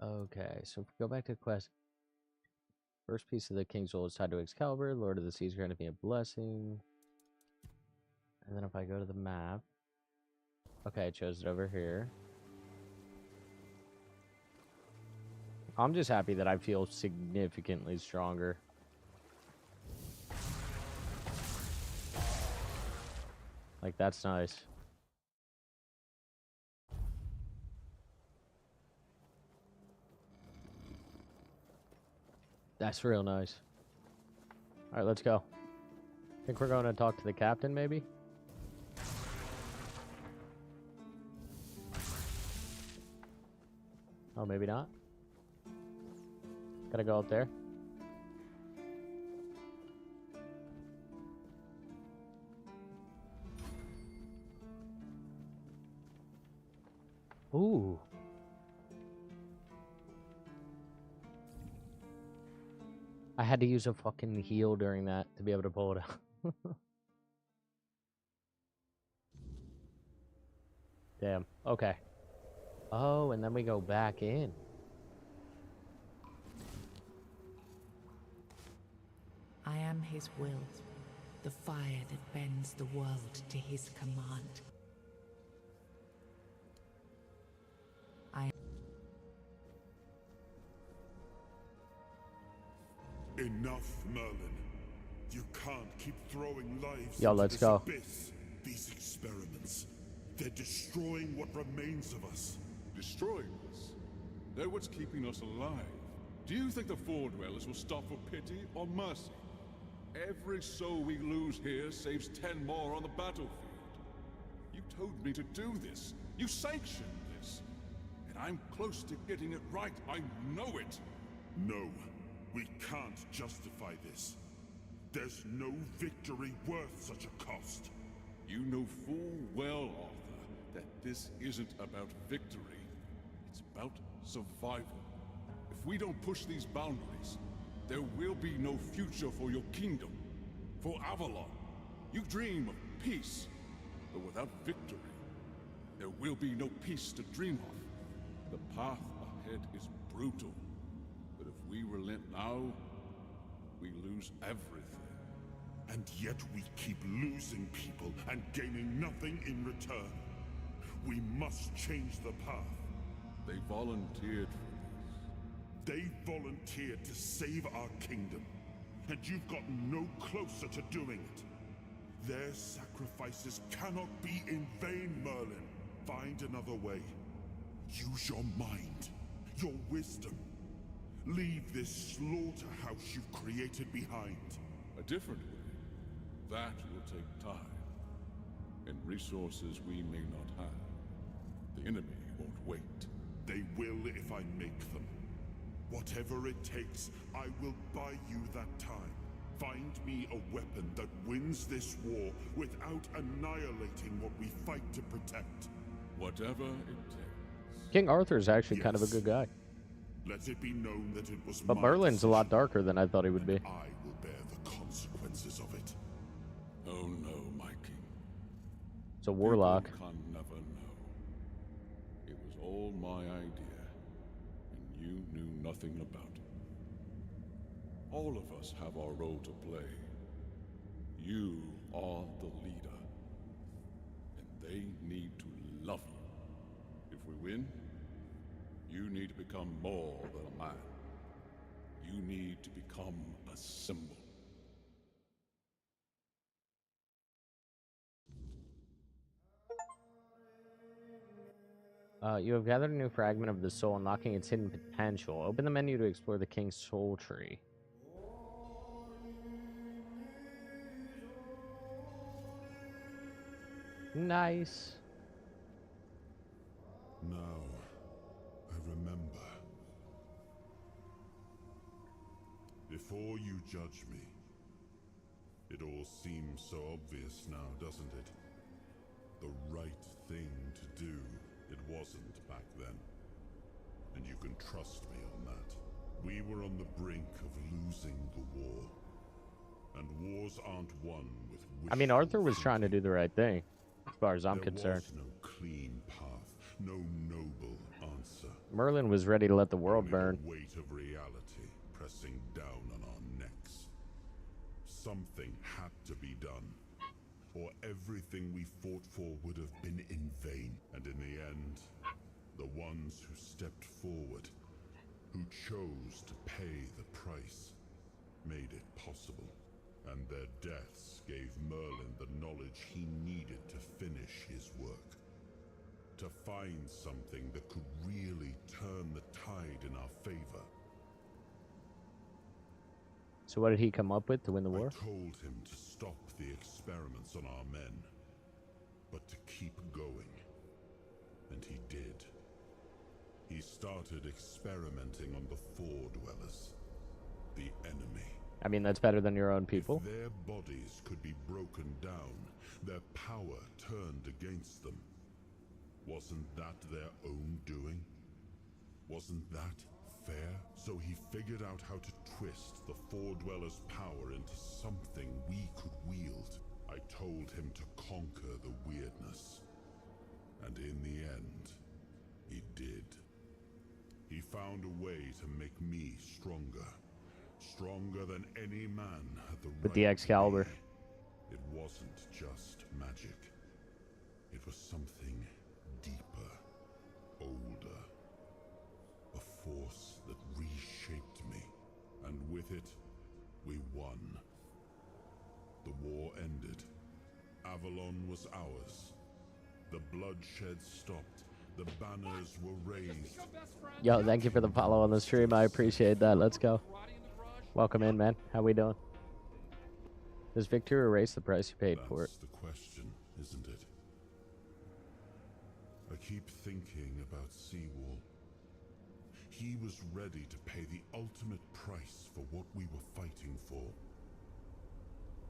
Okay, so if we go back to the quest, first piece of the King's Soul is tied to Excalibur. Lord of the Seas granted me a blessing. And then if I go to the map, okay, I chose it over here. I'm just happy that I feel significantly stronger. Like, that's nice. That's real nice. Alright, let's go. Think we're going to talk to the captain, maybe? Oh, maybe not. Gotta go up there. Ooh. I had to use a fucking heal during that to be able to pull it out. Damn. Okay. Oh, and then we go back in. I am his will, the fire that bends the world to his command. Enough, Merlin. You can't keep throwing lives Yo, into let's this go. abyss. These experiments, they're destroying what remains of us. Destroying us? They're what's keeping us alive. Do you think the Four Dwellers will stop for pity or mercy? Every soul we lose here saves 10 more on the battlefield. You told me to do this. You sanctioned this. And I'm close to getting it right. I know it. No. We can't justify this. There's no victory worth such a cost. You know full well, Arthur, that this isn't about victory. It's about survival. If we don't push these boundaries, there will be no future for your kingdom, for Avalon. You dream of peace, but without victory, there will be no peace to dream of. The path ahead is brutal. If we relent now, we lose everything. And yet we keep losing people and gaining nothing in return. We must change the path. They volunteered for this. They volunteered to save our kingdom. And you've gotten no closer to doing it. Their sacrifices cannot be in vain, Merlin. Find another way. Use your mind, your wisdom. Leave this slaughterhouse you've created behind. A different way. That will take time. And resources we may not have. The enemy won't wait. They will if I make them. Whatever it takes, I will buy you that time. Find me a weapon that wins this war without annihilating what we fight to protect. Whatever it takes. King Arthur is actually kind of a good guy. Let it be known that it was But my Merlin's decision, a lot darker than I thought he would be. I will bear the consequences of it. Oh no, my king. It's a warlock. People can never know. It was all my idea, and you knew nothing about it. All of us have our role to play. You are the leader, and they need to love you. If we win, You need to become more than a man. You need to become a symbol. You have gathered a new fragment of the soul, unlocking its hidden potential. Open the menu to explore the king's soul tree. Nice. Now, I remember. Before you judge me, it all seems so obvious now, doesn't it? The right thing to do. It wasn't back then. And you can trust me on that. We were on the brink of losing the war. And wars aren't won with wishful I mean, Arthur was trying to thinking. do the right thing, as far as I'm concerned. There was no clean path, no noble answer. Merlin was ready to let the world Only burn. the weight of reality pressing down on our necks. Something had to be done, or everything we fought for would have been in vain. And in the end, the ones who stepped forward, who chose to pay the price, made it possible. And their deaths gave Merlin the knowledge he needed to finish his work. To find something that could really turn the tide in our favor. So what did he come up with to win the war? I told him to stop the experiments on our men, but to keep going. And he did. He started experimenting on the Four Dwellers, the enemy. I mean, that's better than your own people. If their bodies could be broken down, their power turned against them. Wasn't that their own doing? Wasn't that fair? So he figured out how to twist the Four Dwellers' power into something we could wield. I told him to conquer the Wyrdness. And in the end, he did. He found a way to make me stronger. Stronger than any man had the right With the Excalibur. to be. It wasn't just magic. It was something deeper, older. A force that reshaped me. And with it, we won. The war ended. Avalon was ours. The bloodshed stopped. The banners were raised. Yo, thank you for the follow on the stream. I appreciate that. Let's go. Welcome in, man. How we doing? Does victory erase the price you paid for it? That's the question, isn't it? I keep thinking about Seawall. He was ready to pay the ultimate price for what we were fighting for.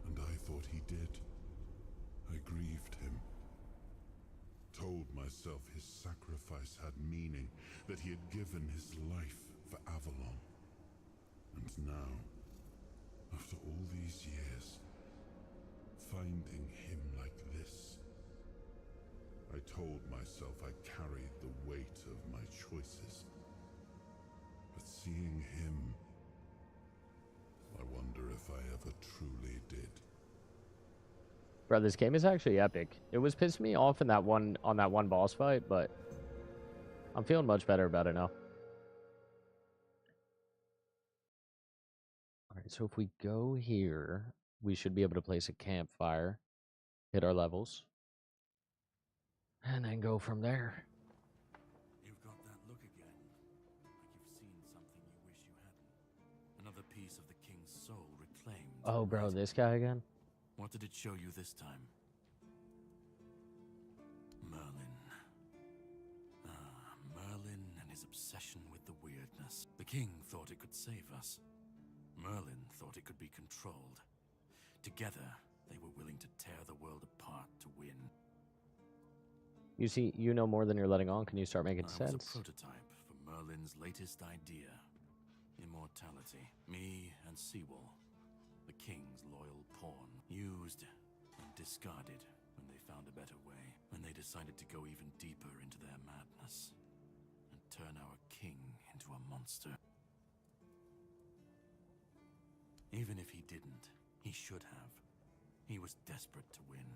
And I thought he did. I grieved him. Told myself his sacrifice had meaning, that he had given his life for Avalon. And now, after all these years, finding him like this, I told myself I carried the weight of my choices. But seeing him, I wonder if I ever truly did. Bro, this game is actually epic. It was pissing me off in that one boss fight, but I'm feeling much better about it now. Alright, so if we go here, we should be able to place a campfire, hit our levels, and then go from there. You've got that look again, like you've seen something you wish you hadn't. Another piece of the king's soul reclaimed. Oh, bro, this guy again? What did it show you this time? Merlin. Ah, Merlin and his obsession with the Wyrdness. The king thought it could save us. Merlin thought it could be controlled. Together, they were willing to tear the world apart to win. You see, you know more than you're letting on. Can you start making I sense? was a prototype for Merlin's latest idea. Immortality. Me and Seawall, the king's loyal pawn, used and discarded when they found a better way, when they decided to go even deeper into their madness and turn our king into a monster. Even if he didn't, he should have. He was desperate to win,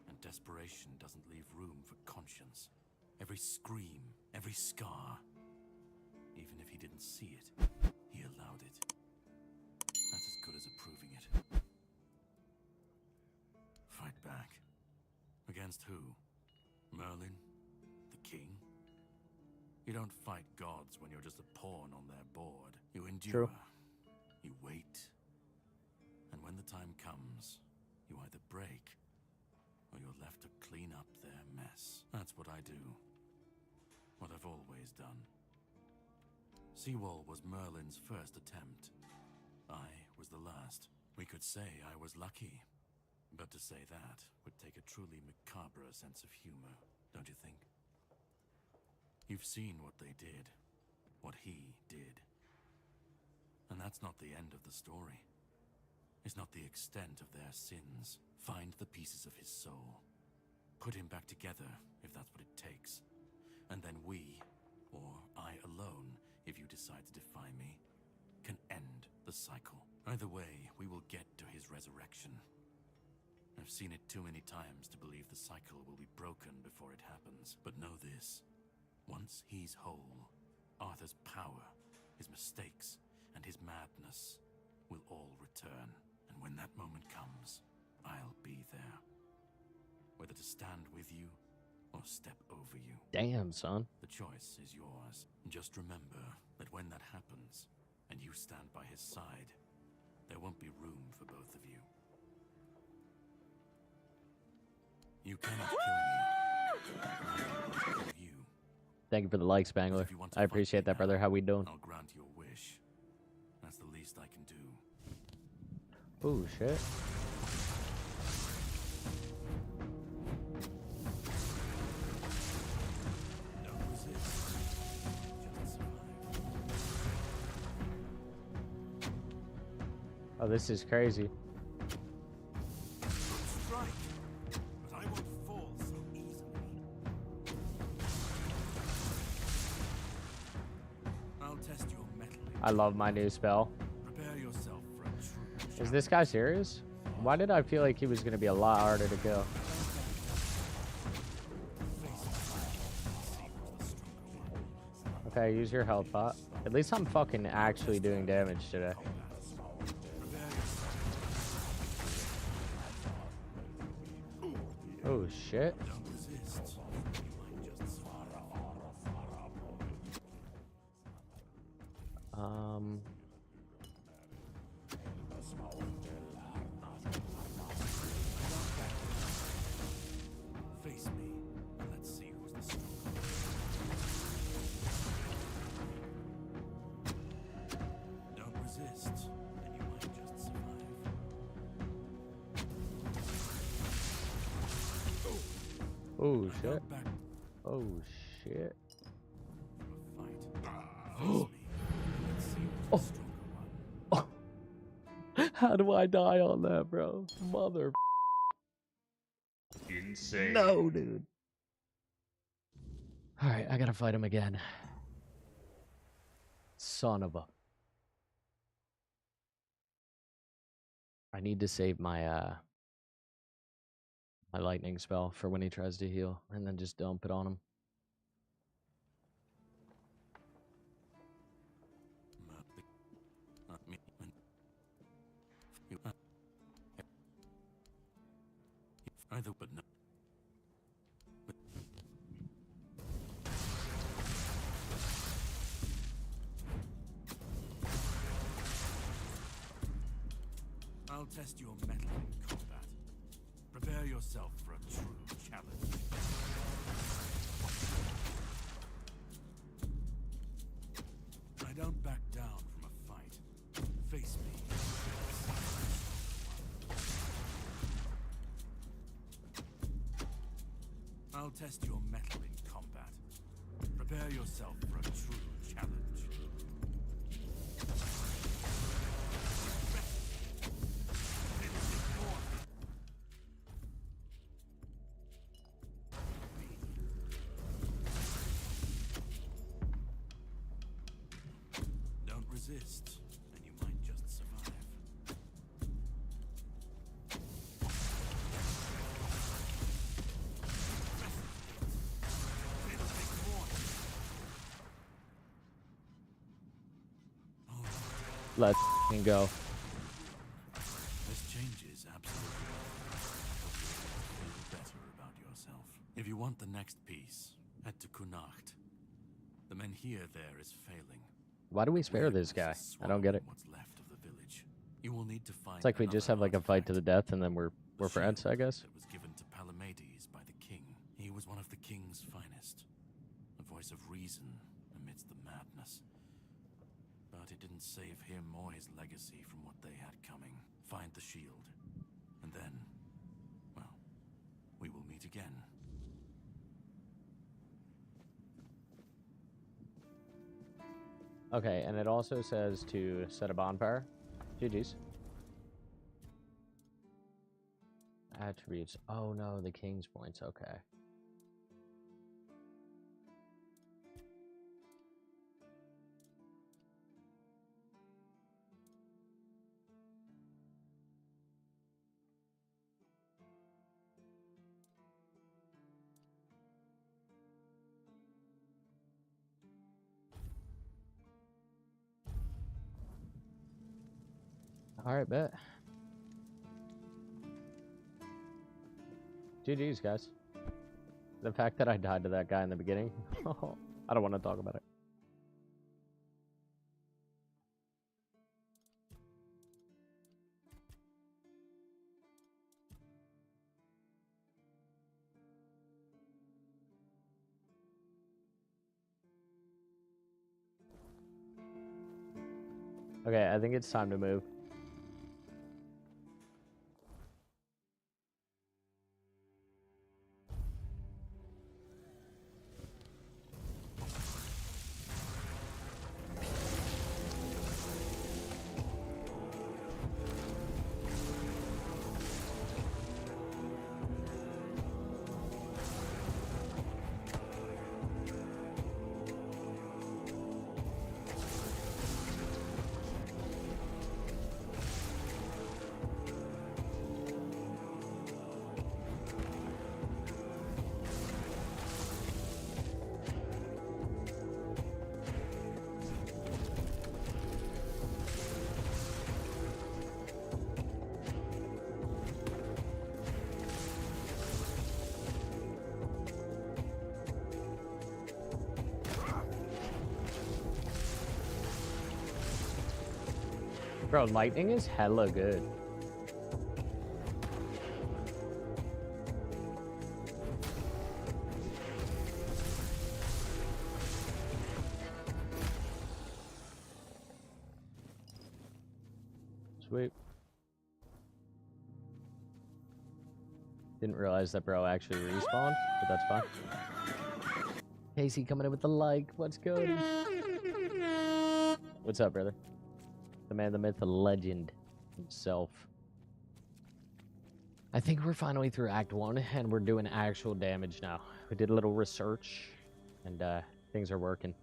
and desperation doesn't leave room for conscience. Every scream, every scar, Even if he didn't see it, he allowed it. That's as good as approving it. Fight back. Against who? Merlin? The king? You don't fight gods when you're just a pawn on their board. You endure. True. You wait. And when the time comes, you either break, or you're left to clean up their mess. That's what I do. What I've always done. Seawall was Merlin's first attempt. I was the last. We could say I was lucky. But to say that would take a truly macabre sense of humor, don't you think? You've seen what they did. What he did. And that's not the end of the story. It's not the extent of their sins. Find the pieces of his soul. Put him back together, if that's what it takes. And then we, or I alone, if you decide to defy me, can end the cycle. Either way, we will get to his resurrection. I've seen it too many times to believe the cycle will be broken before it happens. But know this. Once he's whole, Arthur's power, his mistakes, and his madness will all return. And when that moment comes, I'll be there. Whether to stand with you or step over you. Damn, son. The choice is yours. Just remember that when that happens, and you stand by his side, there won't be room for both of you. You cannot kill me. I will kill you. Thank you for the like, Spangler. I appreciate that, brother. How we doing? I'll grant your wish. That's the least I can do. Oh, shit. Don't resist. Just survive. Oh, this is crazy. Strike, but I won't fall so easily. I'll test your mettle. I love my new spell. Prepare yourself for a true Is this guy serious? Why did I feel like he was going to be a lot harder to kill? Okay, use your health pot. At least I'm fucking actually doing damage today. Oh shit. Don't resist. You might just face me and let's see who's the stronger. Don't resist, and you might just survive. Oh shit. Back Oh shit. to a fight. Face me. Let's see who's the stronger one. How do I die on that, bro? Mother. Insane. No, dude. Alright, I gotta fight him again. Son of a. I need to save my my lightning spell for when he tries to heal, and then just dump it on him. Either, but no. I'll test your mettle in combat. Prepare yourself for a true challenge. I don't back down from a fight. Face me. I'll test your mettle in combat. Prepare yourself for a true challenge. Don't resist, and you might just survive. Let's go. This changes absolutely. Feel better about yourself. If you want the next piece, head to Kunacht. The Menhir there is failing. Why do we spare this guy? I don't get it. What's left of the village. You will need to find. It's like we just have like a fight to the death, and then we're friends, I guess. It was given to Palamedes by the king. He was one of the king's finest, a voice of reason amidst the madness. But it didn't save him or his legacy from what they had coming. Find the shield, and then, well, we will meet again. Okay, and it also says to set a bonfire. GG's. Attributes. Oh no, the king's points. Okay. Alright, bet. GG's, guys. The fact that I died to that guy in the beginning, I don't want to talk about it. Okay, I think it's time to move. Bro, lightning is hella good. Sweet. Didn't realize that bro actually respawned, but that's fine. Casey coming in with the like. What's good? What's up, brother? The man, the myth, the legend himself. I think we're finally through Act 1, and we're doing actual damage now. We did a little research, and things are working.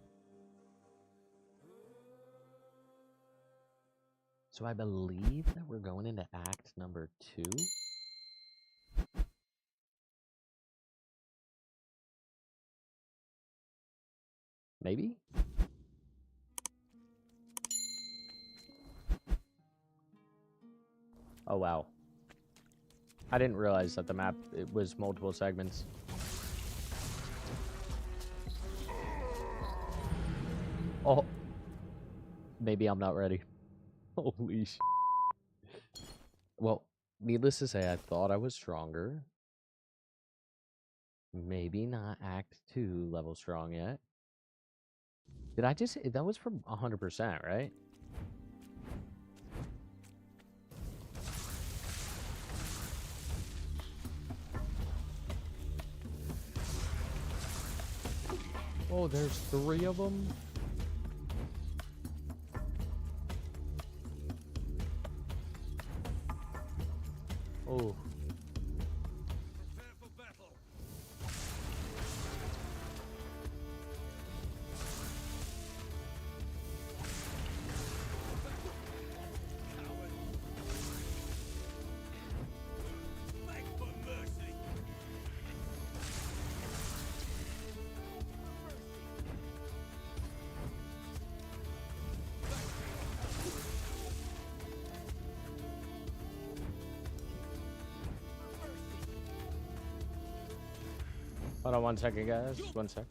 So I believe that we're going into Act number 2. Maybe? Oh, wow. I didn't realize that the map, it was multiple segments. Oh. Maybe I'm not ready. Holy sh**. Well, needless to say, I thought I was stronger. Maybe not Act 2 level strong yet. Did I just... That was from 100%, right? Oh, there's 3 of them? Oh. Hold on 1 second, guys. 1 sec.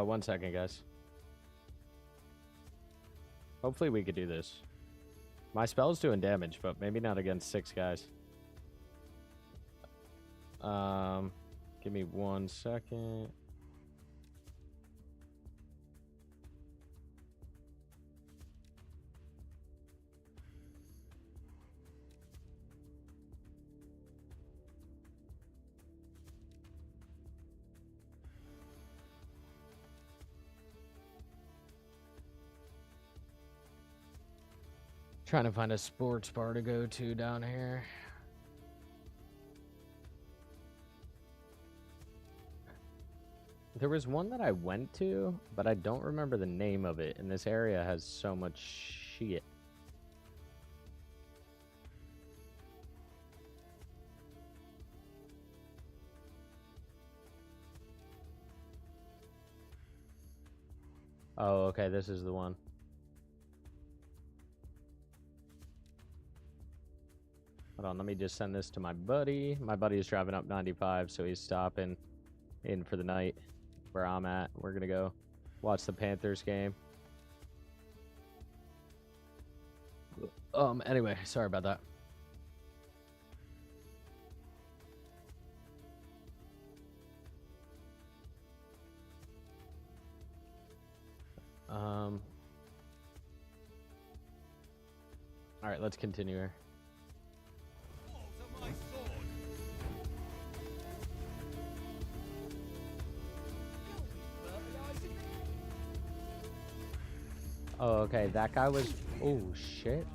One second, guys. Hopefully we could do this. My spell's doing damage, but maybe not against 6 guys. Give me 1 second. Trying to find a sports bar to go to down here. There was one that I went to, but I don't remember the name of it, and this area has so much shit. Oh, okay, this is the one. Hold on, let me just send this to my buddy. My buddy is driving up 95, so he's stopping in for the night where I'm at. We're going to go watch the Panthers game. Anyway, sorry about that. All right, let's continue here. Oh, okay, that guy was... Oh, shit.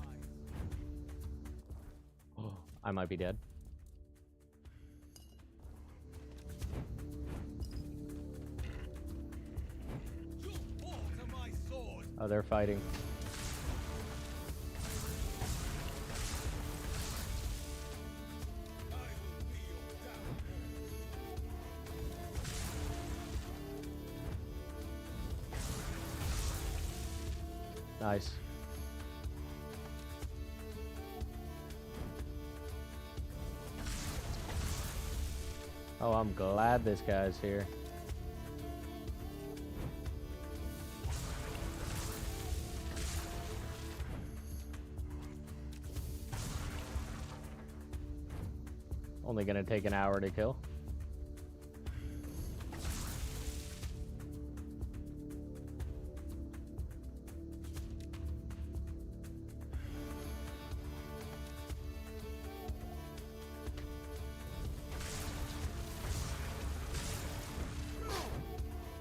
Oh, I might be dead. Oh, they're fighting. Nice. Oh, I'm glad this guy's here. Only gonna take an hour to kill.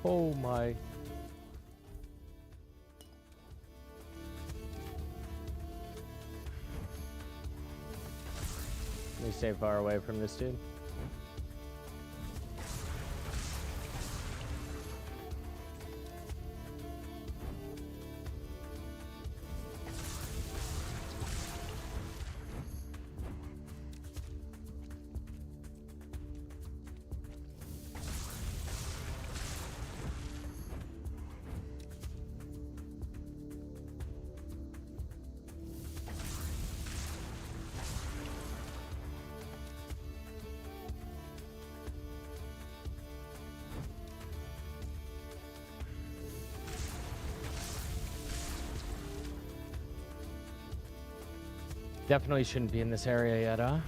Oh my. Let me stay far away from this dude. Definitely shouldn't be in this area yet, huh?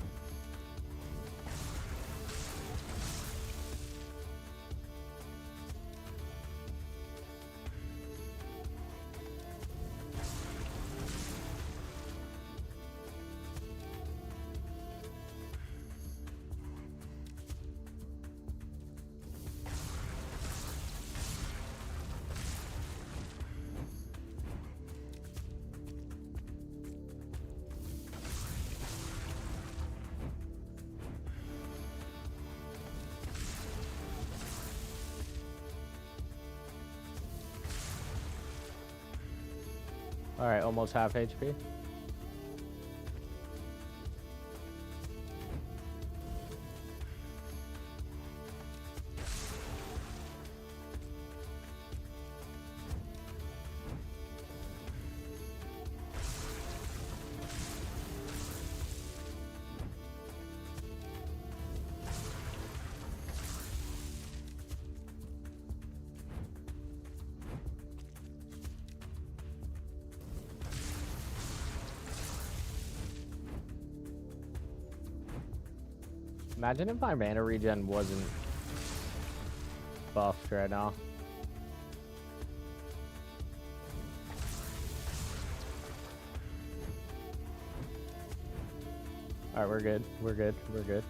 All right, almost half HP. Imagine if my mana regen wasn't buffed right now. Alright, we're good. We're good. We're good.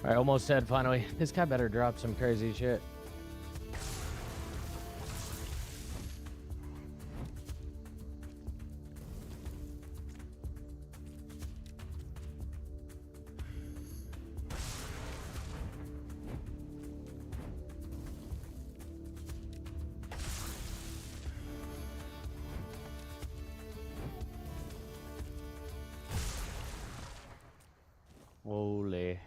Alright, almost dead finally. This guy better drop some crazy shit. Holy.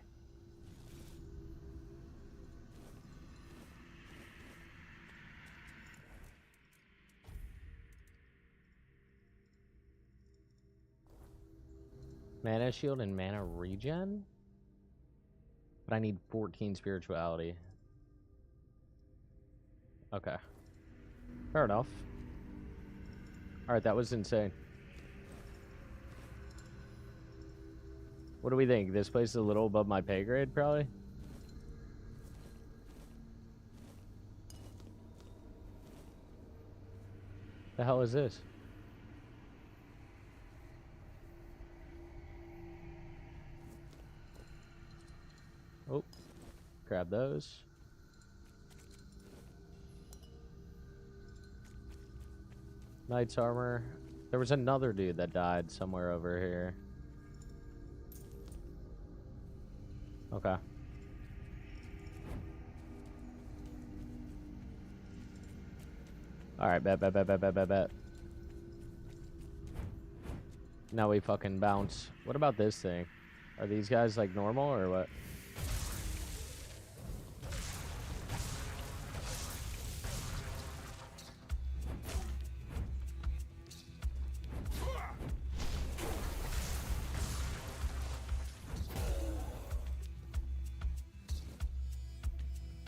Mana shield and mana regen? But I need 14 spirituality. Okay. Fair enough. Alright, that was insane. What do we think? This place is a little above my pay grade, probably? The hell is this? Oh, grab those. Knight's armor. There was another dude that died somewhere over here. Okay. Alright, bet. Now we fucking bounce. What about this thing? Are these guys like normal or what?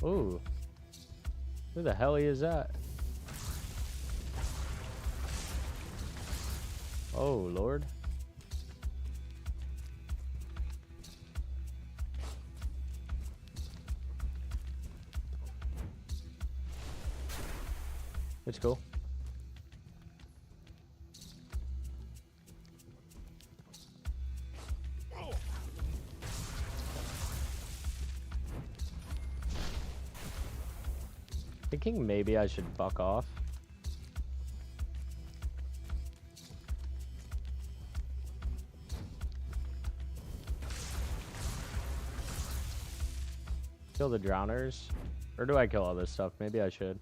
Ooh. Who the hell is that? Oh, Lord. It's cool. Thinking maybe I should fuck off. Kill the drowners? Or do I kill all this stuff? Maybe I should.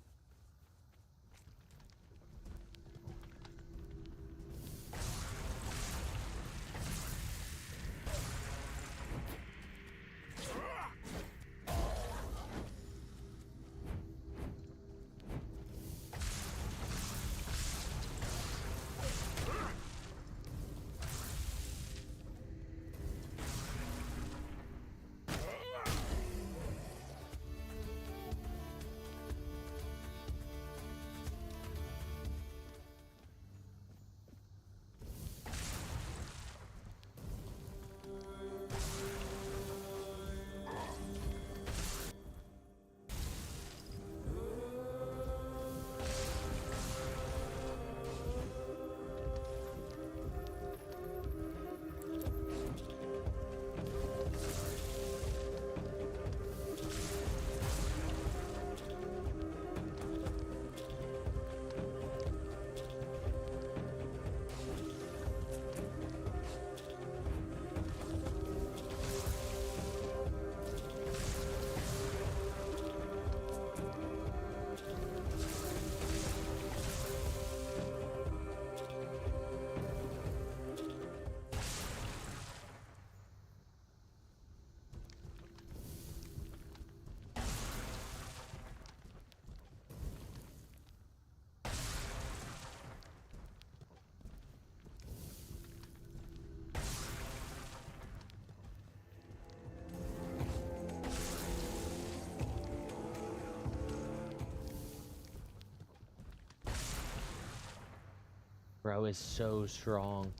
Bro is so strong.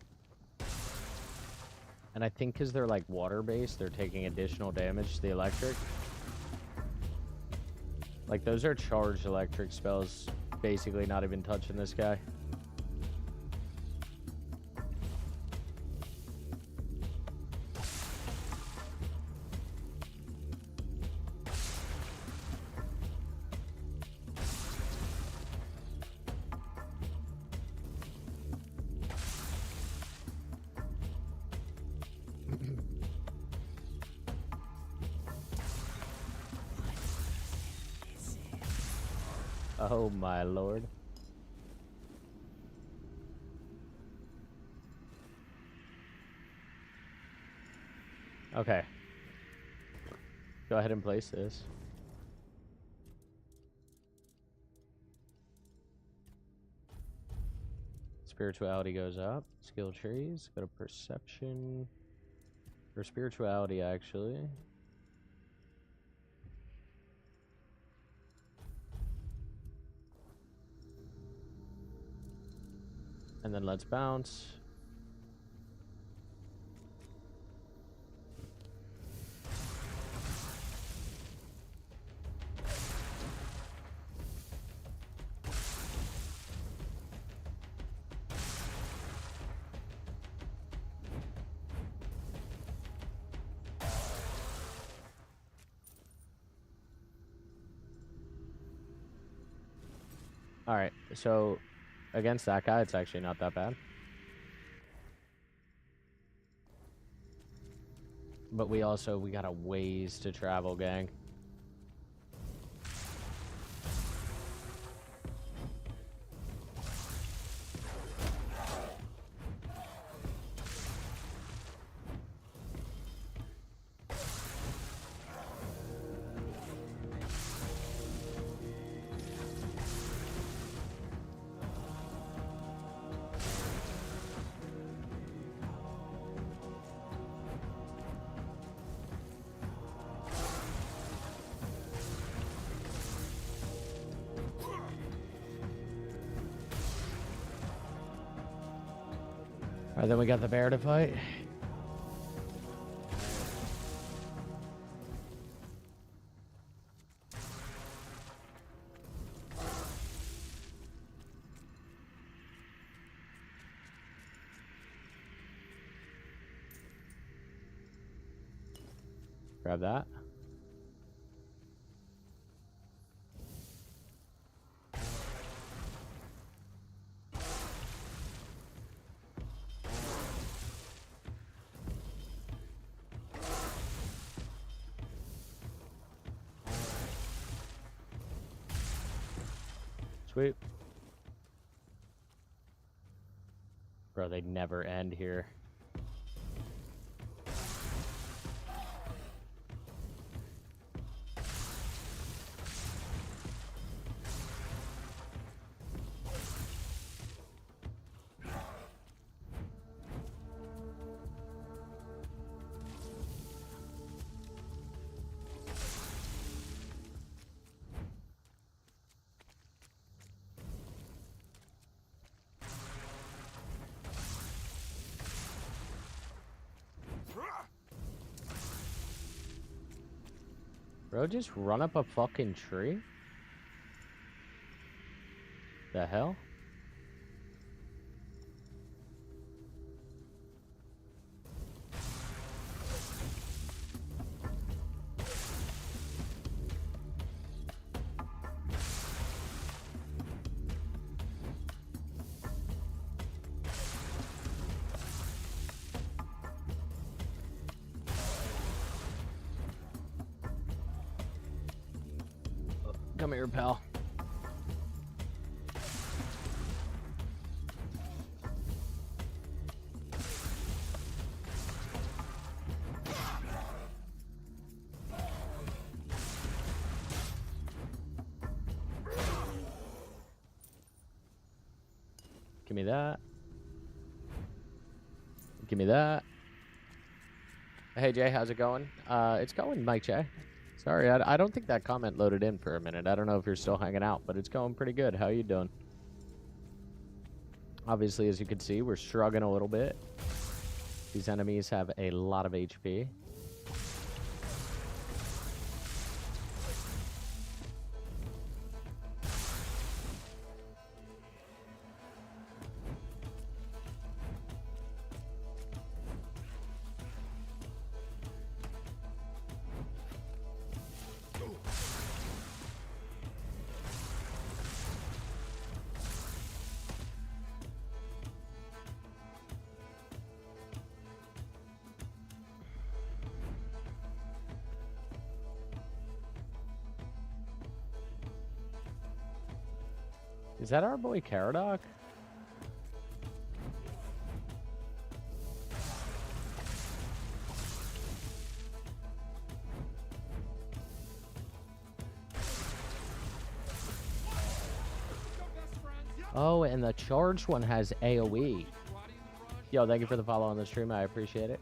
And I think because they're like water-based, they're taking additional damage to the electric. Like, those are charged electric spells, basically not even touching this guy. Oh my lord. Okay. Go ahead and place this. Spirituality goes up. Skill trees. Go to perception. Or spirituality, actually. And then let's bounce. All right, so against that guy, it's actually not that bad. But we got a ways to travel, gang. All right, then we got the bear to fight. Grab that. Sweet. Bro, they never end here. Bro, just run up a fucking tree? The hell? Come here, pal. Give me that. Give me that. Hey, Jay, how's it going? It's going, Mike Jay. Sorry, I don't think that comment loaded in for a minute. I don't know if you're still hanging out, but it's going pretty good. How you doing? Obviously, as you can see, we're struggling a little bit. These enemies have a lot of HP. Is that our boy Caradoc? Oh, and the charged one has AoE. Yo, thank you for the follow on the stream. I appreciate it.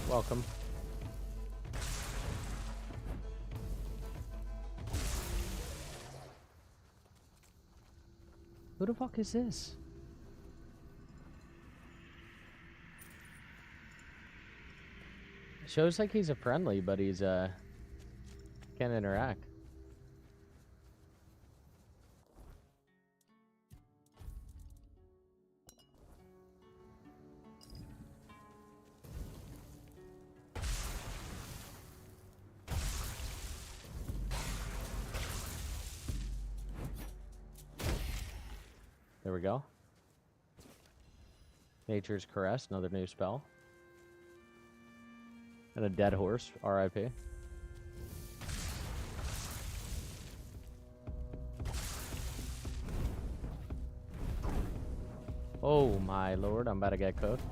Welcome. Who the fuck is this? Shows like he's a friendly, but he's can't interact. There we go. Nature's Caress, another new spell. And a dead horse, RIP. Oh my lord, I'm about to get cooked.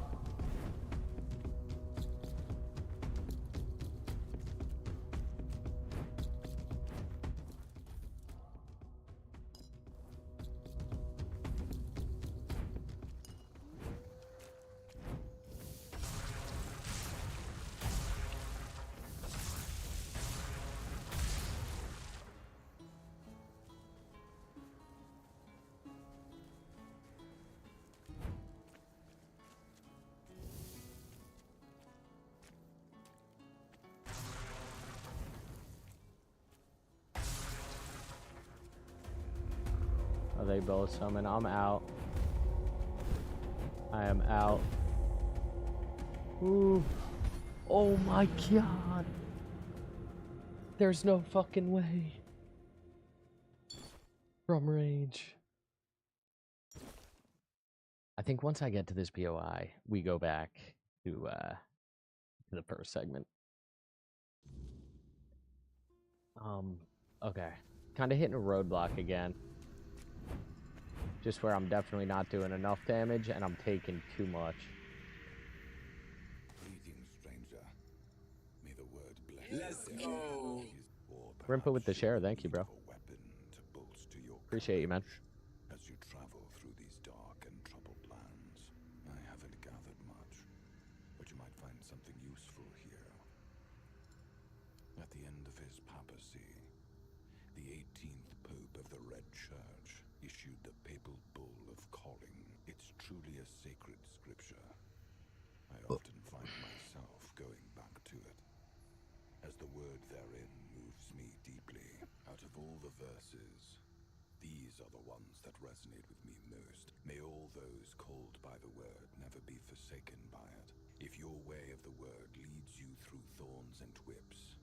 Oh, they both summon. I'm out. I am out. Ooh. Oh my god. There's no fucking way. From range. I think once I get to this POI, we go back to the first segment. Okay. Kind of hitting a roadblock again. Just where I'm definitely not doing enough damage and I'm taking too much. Greetings, stranger. May the word bless. Let's go. Rimpa with the share, thank you, bro. Appreciate you, man. As you travel through these dark and troubled lands, I haven't gathered much, but you might find something useful here. At the end of his papacy, the 18th Pope of the Red Church issued the papal bull of calling. It's truly a sacred scripture. I often find myself going back to it, as the word therein moves me deeply. Out of all the verses, these are the ones that resonate with me most. May all those called by the word never be forsaken by it. If your way of the word leads you through thorns and whips,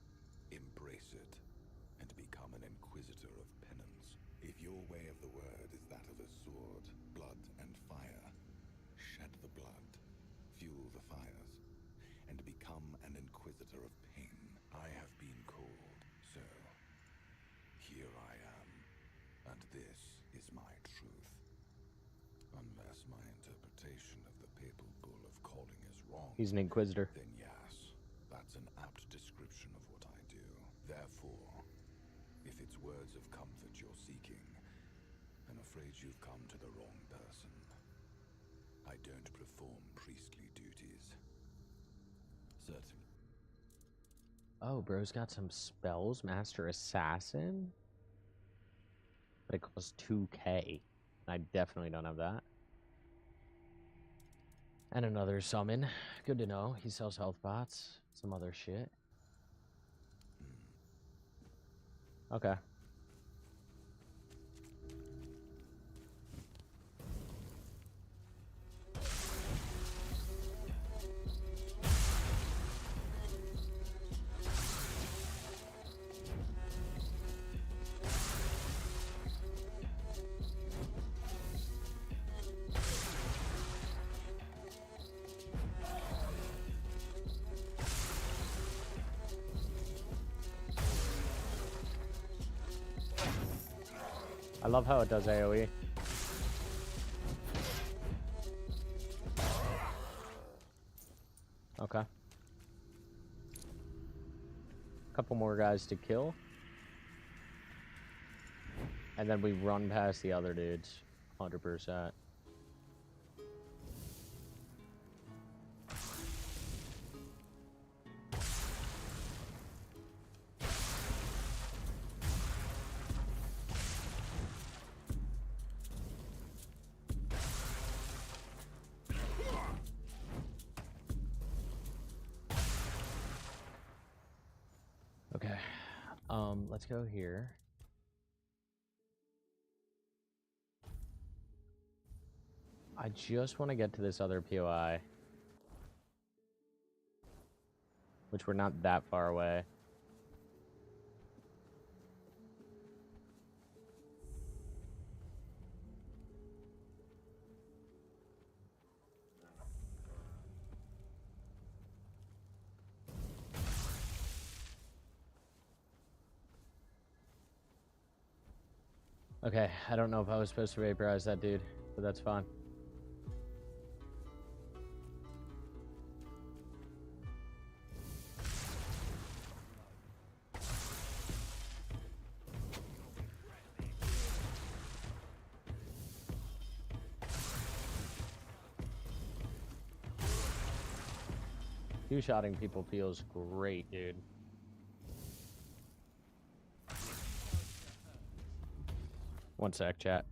embrace it and become an inquisitor of penance. If your way of the word is that of a sword, blood and fire, shed the blood, fuel the fires, and become an inquisitor of pain. I have been called, so here I am, and this is my truth. Unless my interpretation of the papal bull of calling is wrong, He's an inquisitor. then yes, that's an apt description of what I do. Therefore, if it's words of comfort you're seeking, I'm afraid you've come to the wrong person. I don't perform priestly duties. Certainly. Oh, bro's got some spells. Master Assassin? But it costs 2k. I definitely don't have that. And another summon. Good to know. He sells health pots. Some other shit. Okay. I love how it does AoE. Okay. Couple more guys to kill. And then we run past the other dudes. 100%. Okay. Let's go here. I just want to get to this other POI. Which we're not that far away. Okay, I don't know if I was supposed to vaporize that dude, but that's fine. Two-shotting people feels great, dude. One sec, chat.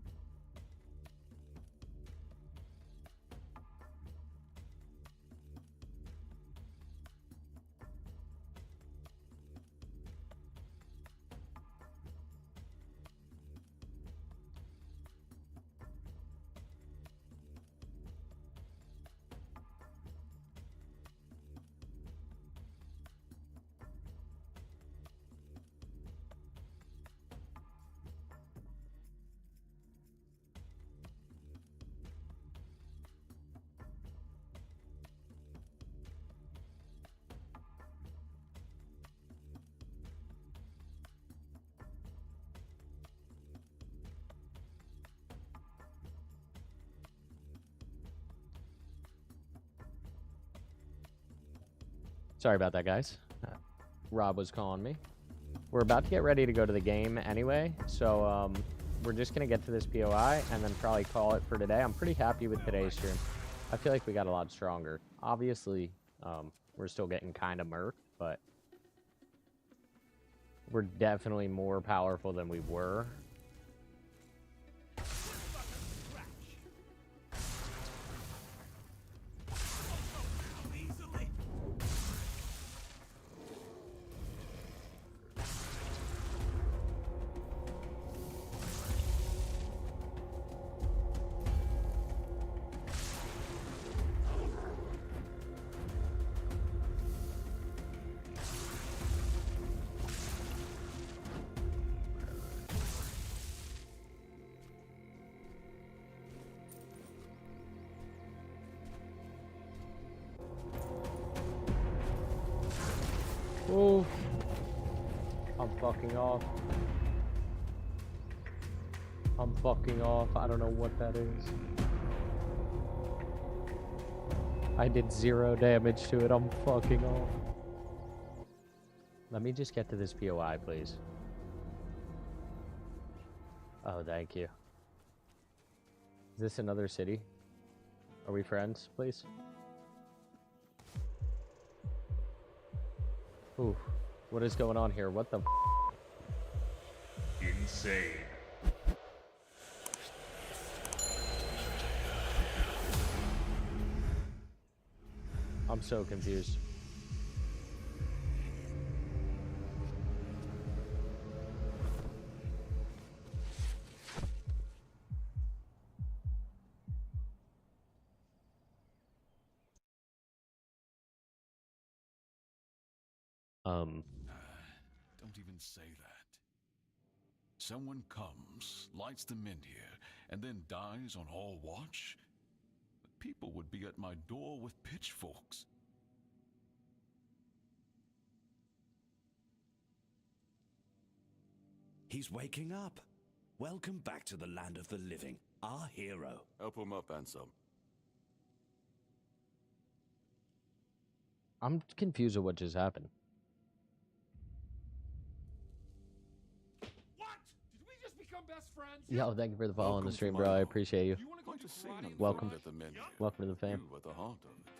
Sorry about that, guys. Rob was calling me. We're about to get ready to go to the game anyway, so we're just going to get to this POI and then probably call it for today. I'm pretty happy with today's stream. I feel like we got a lot stronger. Obviously, we're still getting kind of murked, but we're definitely more powerful than we were. Oof. I'm fucking off. I'm fucking off. I don't know what that is. I did 0 damage to it. I'm fucking off. Let me just get to this POI, please. Oh, thank you. Is this another city? Are we friends, please? Ooh, what is going on here? What the f? Insane. I'm so confused. Don't even say that. Someone comes, lights them in here, and then dies on all watch? The people would be at my door with pitchforks. He's waking up. Welcome back to the land of the living, our hero. Help him up, Ansem. I'm confused at what just happened. What? Did we just become best friends? Yo, thank you for the follow on the stream, bro. I appreciate you. Welcome. Welcome to the fam. You at the heart of it.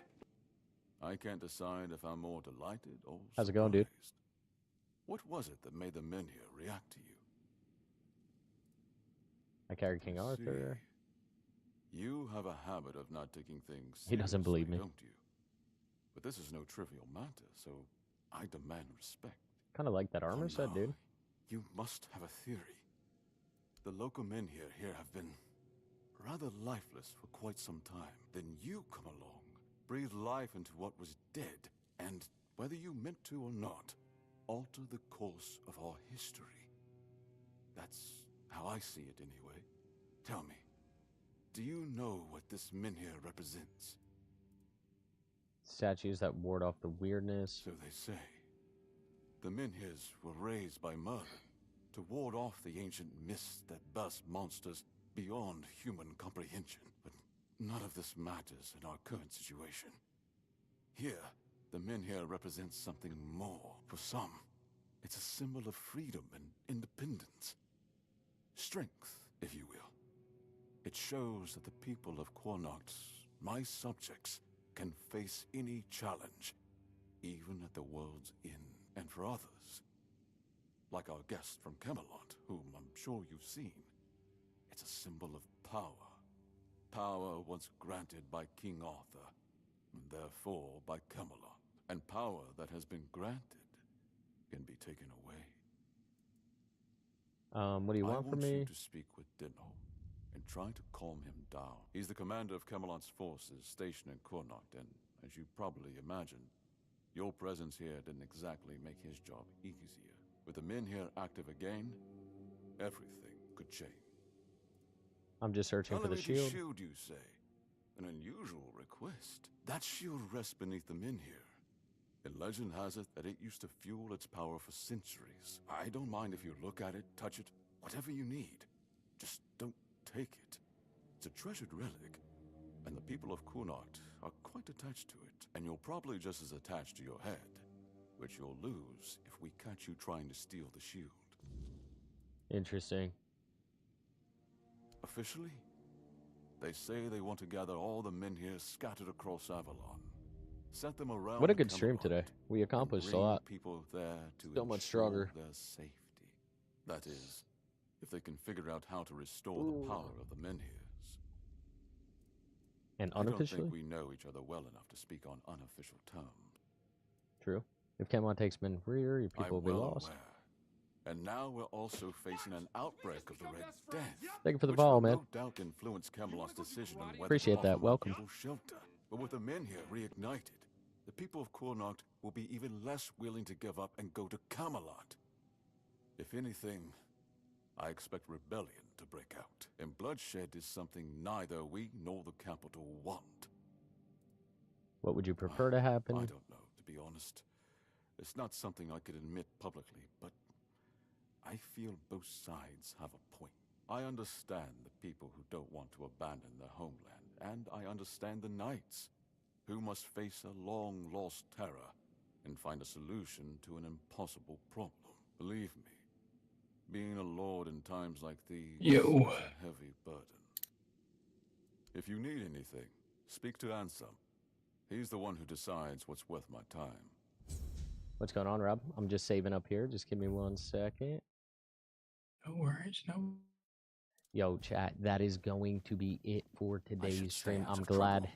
I can't decide if I'm more delighted or How's it going, dude? surprised. What was it that made the men here react to you? I carry King Arthur. You have a habit of not taking things He doesn't believe me. don't you? But this is no trivial matter, so I demand respect. Kind of like that armor set, now, dude. You must have a theory. The local men here have been rather lifeless for quite some time. Then you come along, breathe life into what was dead, and whether you meant to or not, alter the course of our history. That's how I see it anyway. Tell me, do you know what this Menhir represents? Statues that ward off the Wyrdness. So they say. The Menhirs were raised by Merlin to ward off the ancient mists that burst monsters beyond human comprehension. But none of this matters in our current situation. Here, the Menhir represents something more. For some, it's a symbol of freedom and independence. Strength, if you will. It shows that the people of Connacht, my subjects, can face any challenge, even at the world's end. And for others, like our guest from Camelot, whom I'm sure you've seen, it's a symbol of power. Power once granted by King Arthur, and therefore by Camelot. And power that has been granted can be taken away. What do you want from me? I want you to speak with Dinho and try to calm him down. He's the commander of Camelot's forces stationed in Connacht, and as you probably imagine, your presence here didn't exactly make his job easier. With the men here active again, everything could change. I'm just searching for the Elevated shield. You say? An unusual request. That shield rests beneath the men here. And legend has it that it used to fuel its power for centuries. I don't mind if you look at it, touch it, whatever you need. Just don't take it. It's a treasured relic, and the people of Connacht are quite attached to it. And you're probably just as attached to your head, which you'll lose if we catch you trying to steal the shield. Interesting. Officially, they say they want to gather all the men here scattered across Avalon. Set them around. What a good stream today. We accomplished a lot. People there to Still much stronger. their safety. That is, if they can figure out how to restore the power of the Menhirs. And I don't unofficially? think we know each other well enough to speak on unofficial terms. True. If Camelot takes men rear, your people will be well lost. aware. And now we're also facing an outbreak of the Red Death. Thank you for the which follow, will man. no doubt influence Camelot's decision on whether Appreciate to that. offer Welcome. people shelter. But with the men here reignited, the people of Connacht will be even less willing to give up and go to Camelot. If anything, I expect rebellion to break out. And bloodshed is something neither we nor the capital want. What would you prefer to happen? I don't know, to be honest. It's not something I could admit publicly, but I feel both sides have a point. I understand the people who don't want to abandon their homeland, and I understand the knights who must face a long-lost terror and find a solution to an impossible problem. Believe me, being a lord in times like these is a heavy burden. If you need anything, speak to Ansem. He's the one who decides what's worth my time. What's going on, Rob? I'm just saving up here. Just give me 1 second. No worries, no. Yo, chat, that is going to be it for today's stream. I'm of glad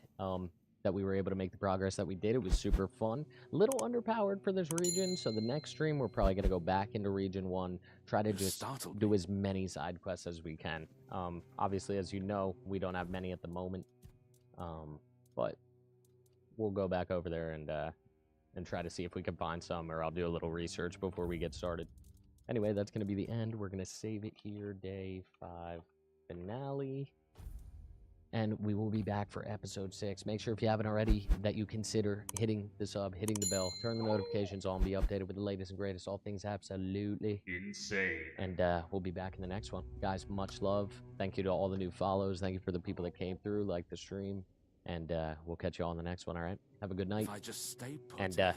that we were able to make the progress that we did. It was super fun. A little underpowered for this region, so the next stream we're probably going to go back into Region 1, try to just do as many side quests as we can. Obviously, as you know, we don't have many at the moment, but we'll go back over there and try to see if we can find some, or I'll do a little research before we get started. Anyway, that's going to be the end. We're going to save it here, day 5 finale. And we will be back for episode 6. Make sure if you haven't already that you consider hitting the sub, hitting the bell, turn the notifications on, be updated with the latest and greatest, all things absolutely insane. And we'll be back in the next one. Guys, much love. Thank you to all the new follows. Thank you for the people that came through, like the stream. And we'll catch you all in the next one, all right? Have a good night. If I just stay put, And go.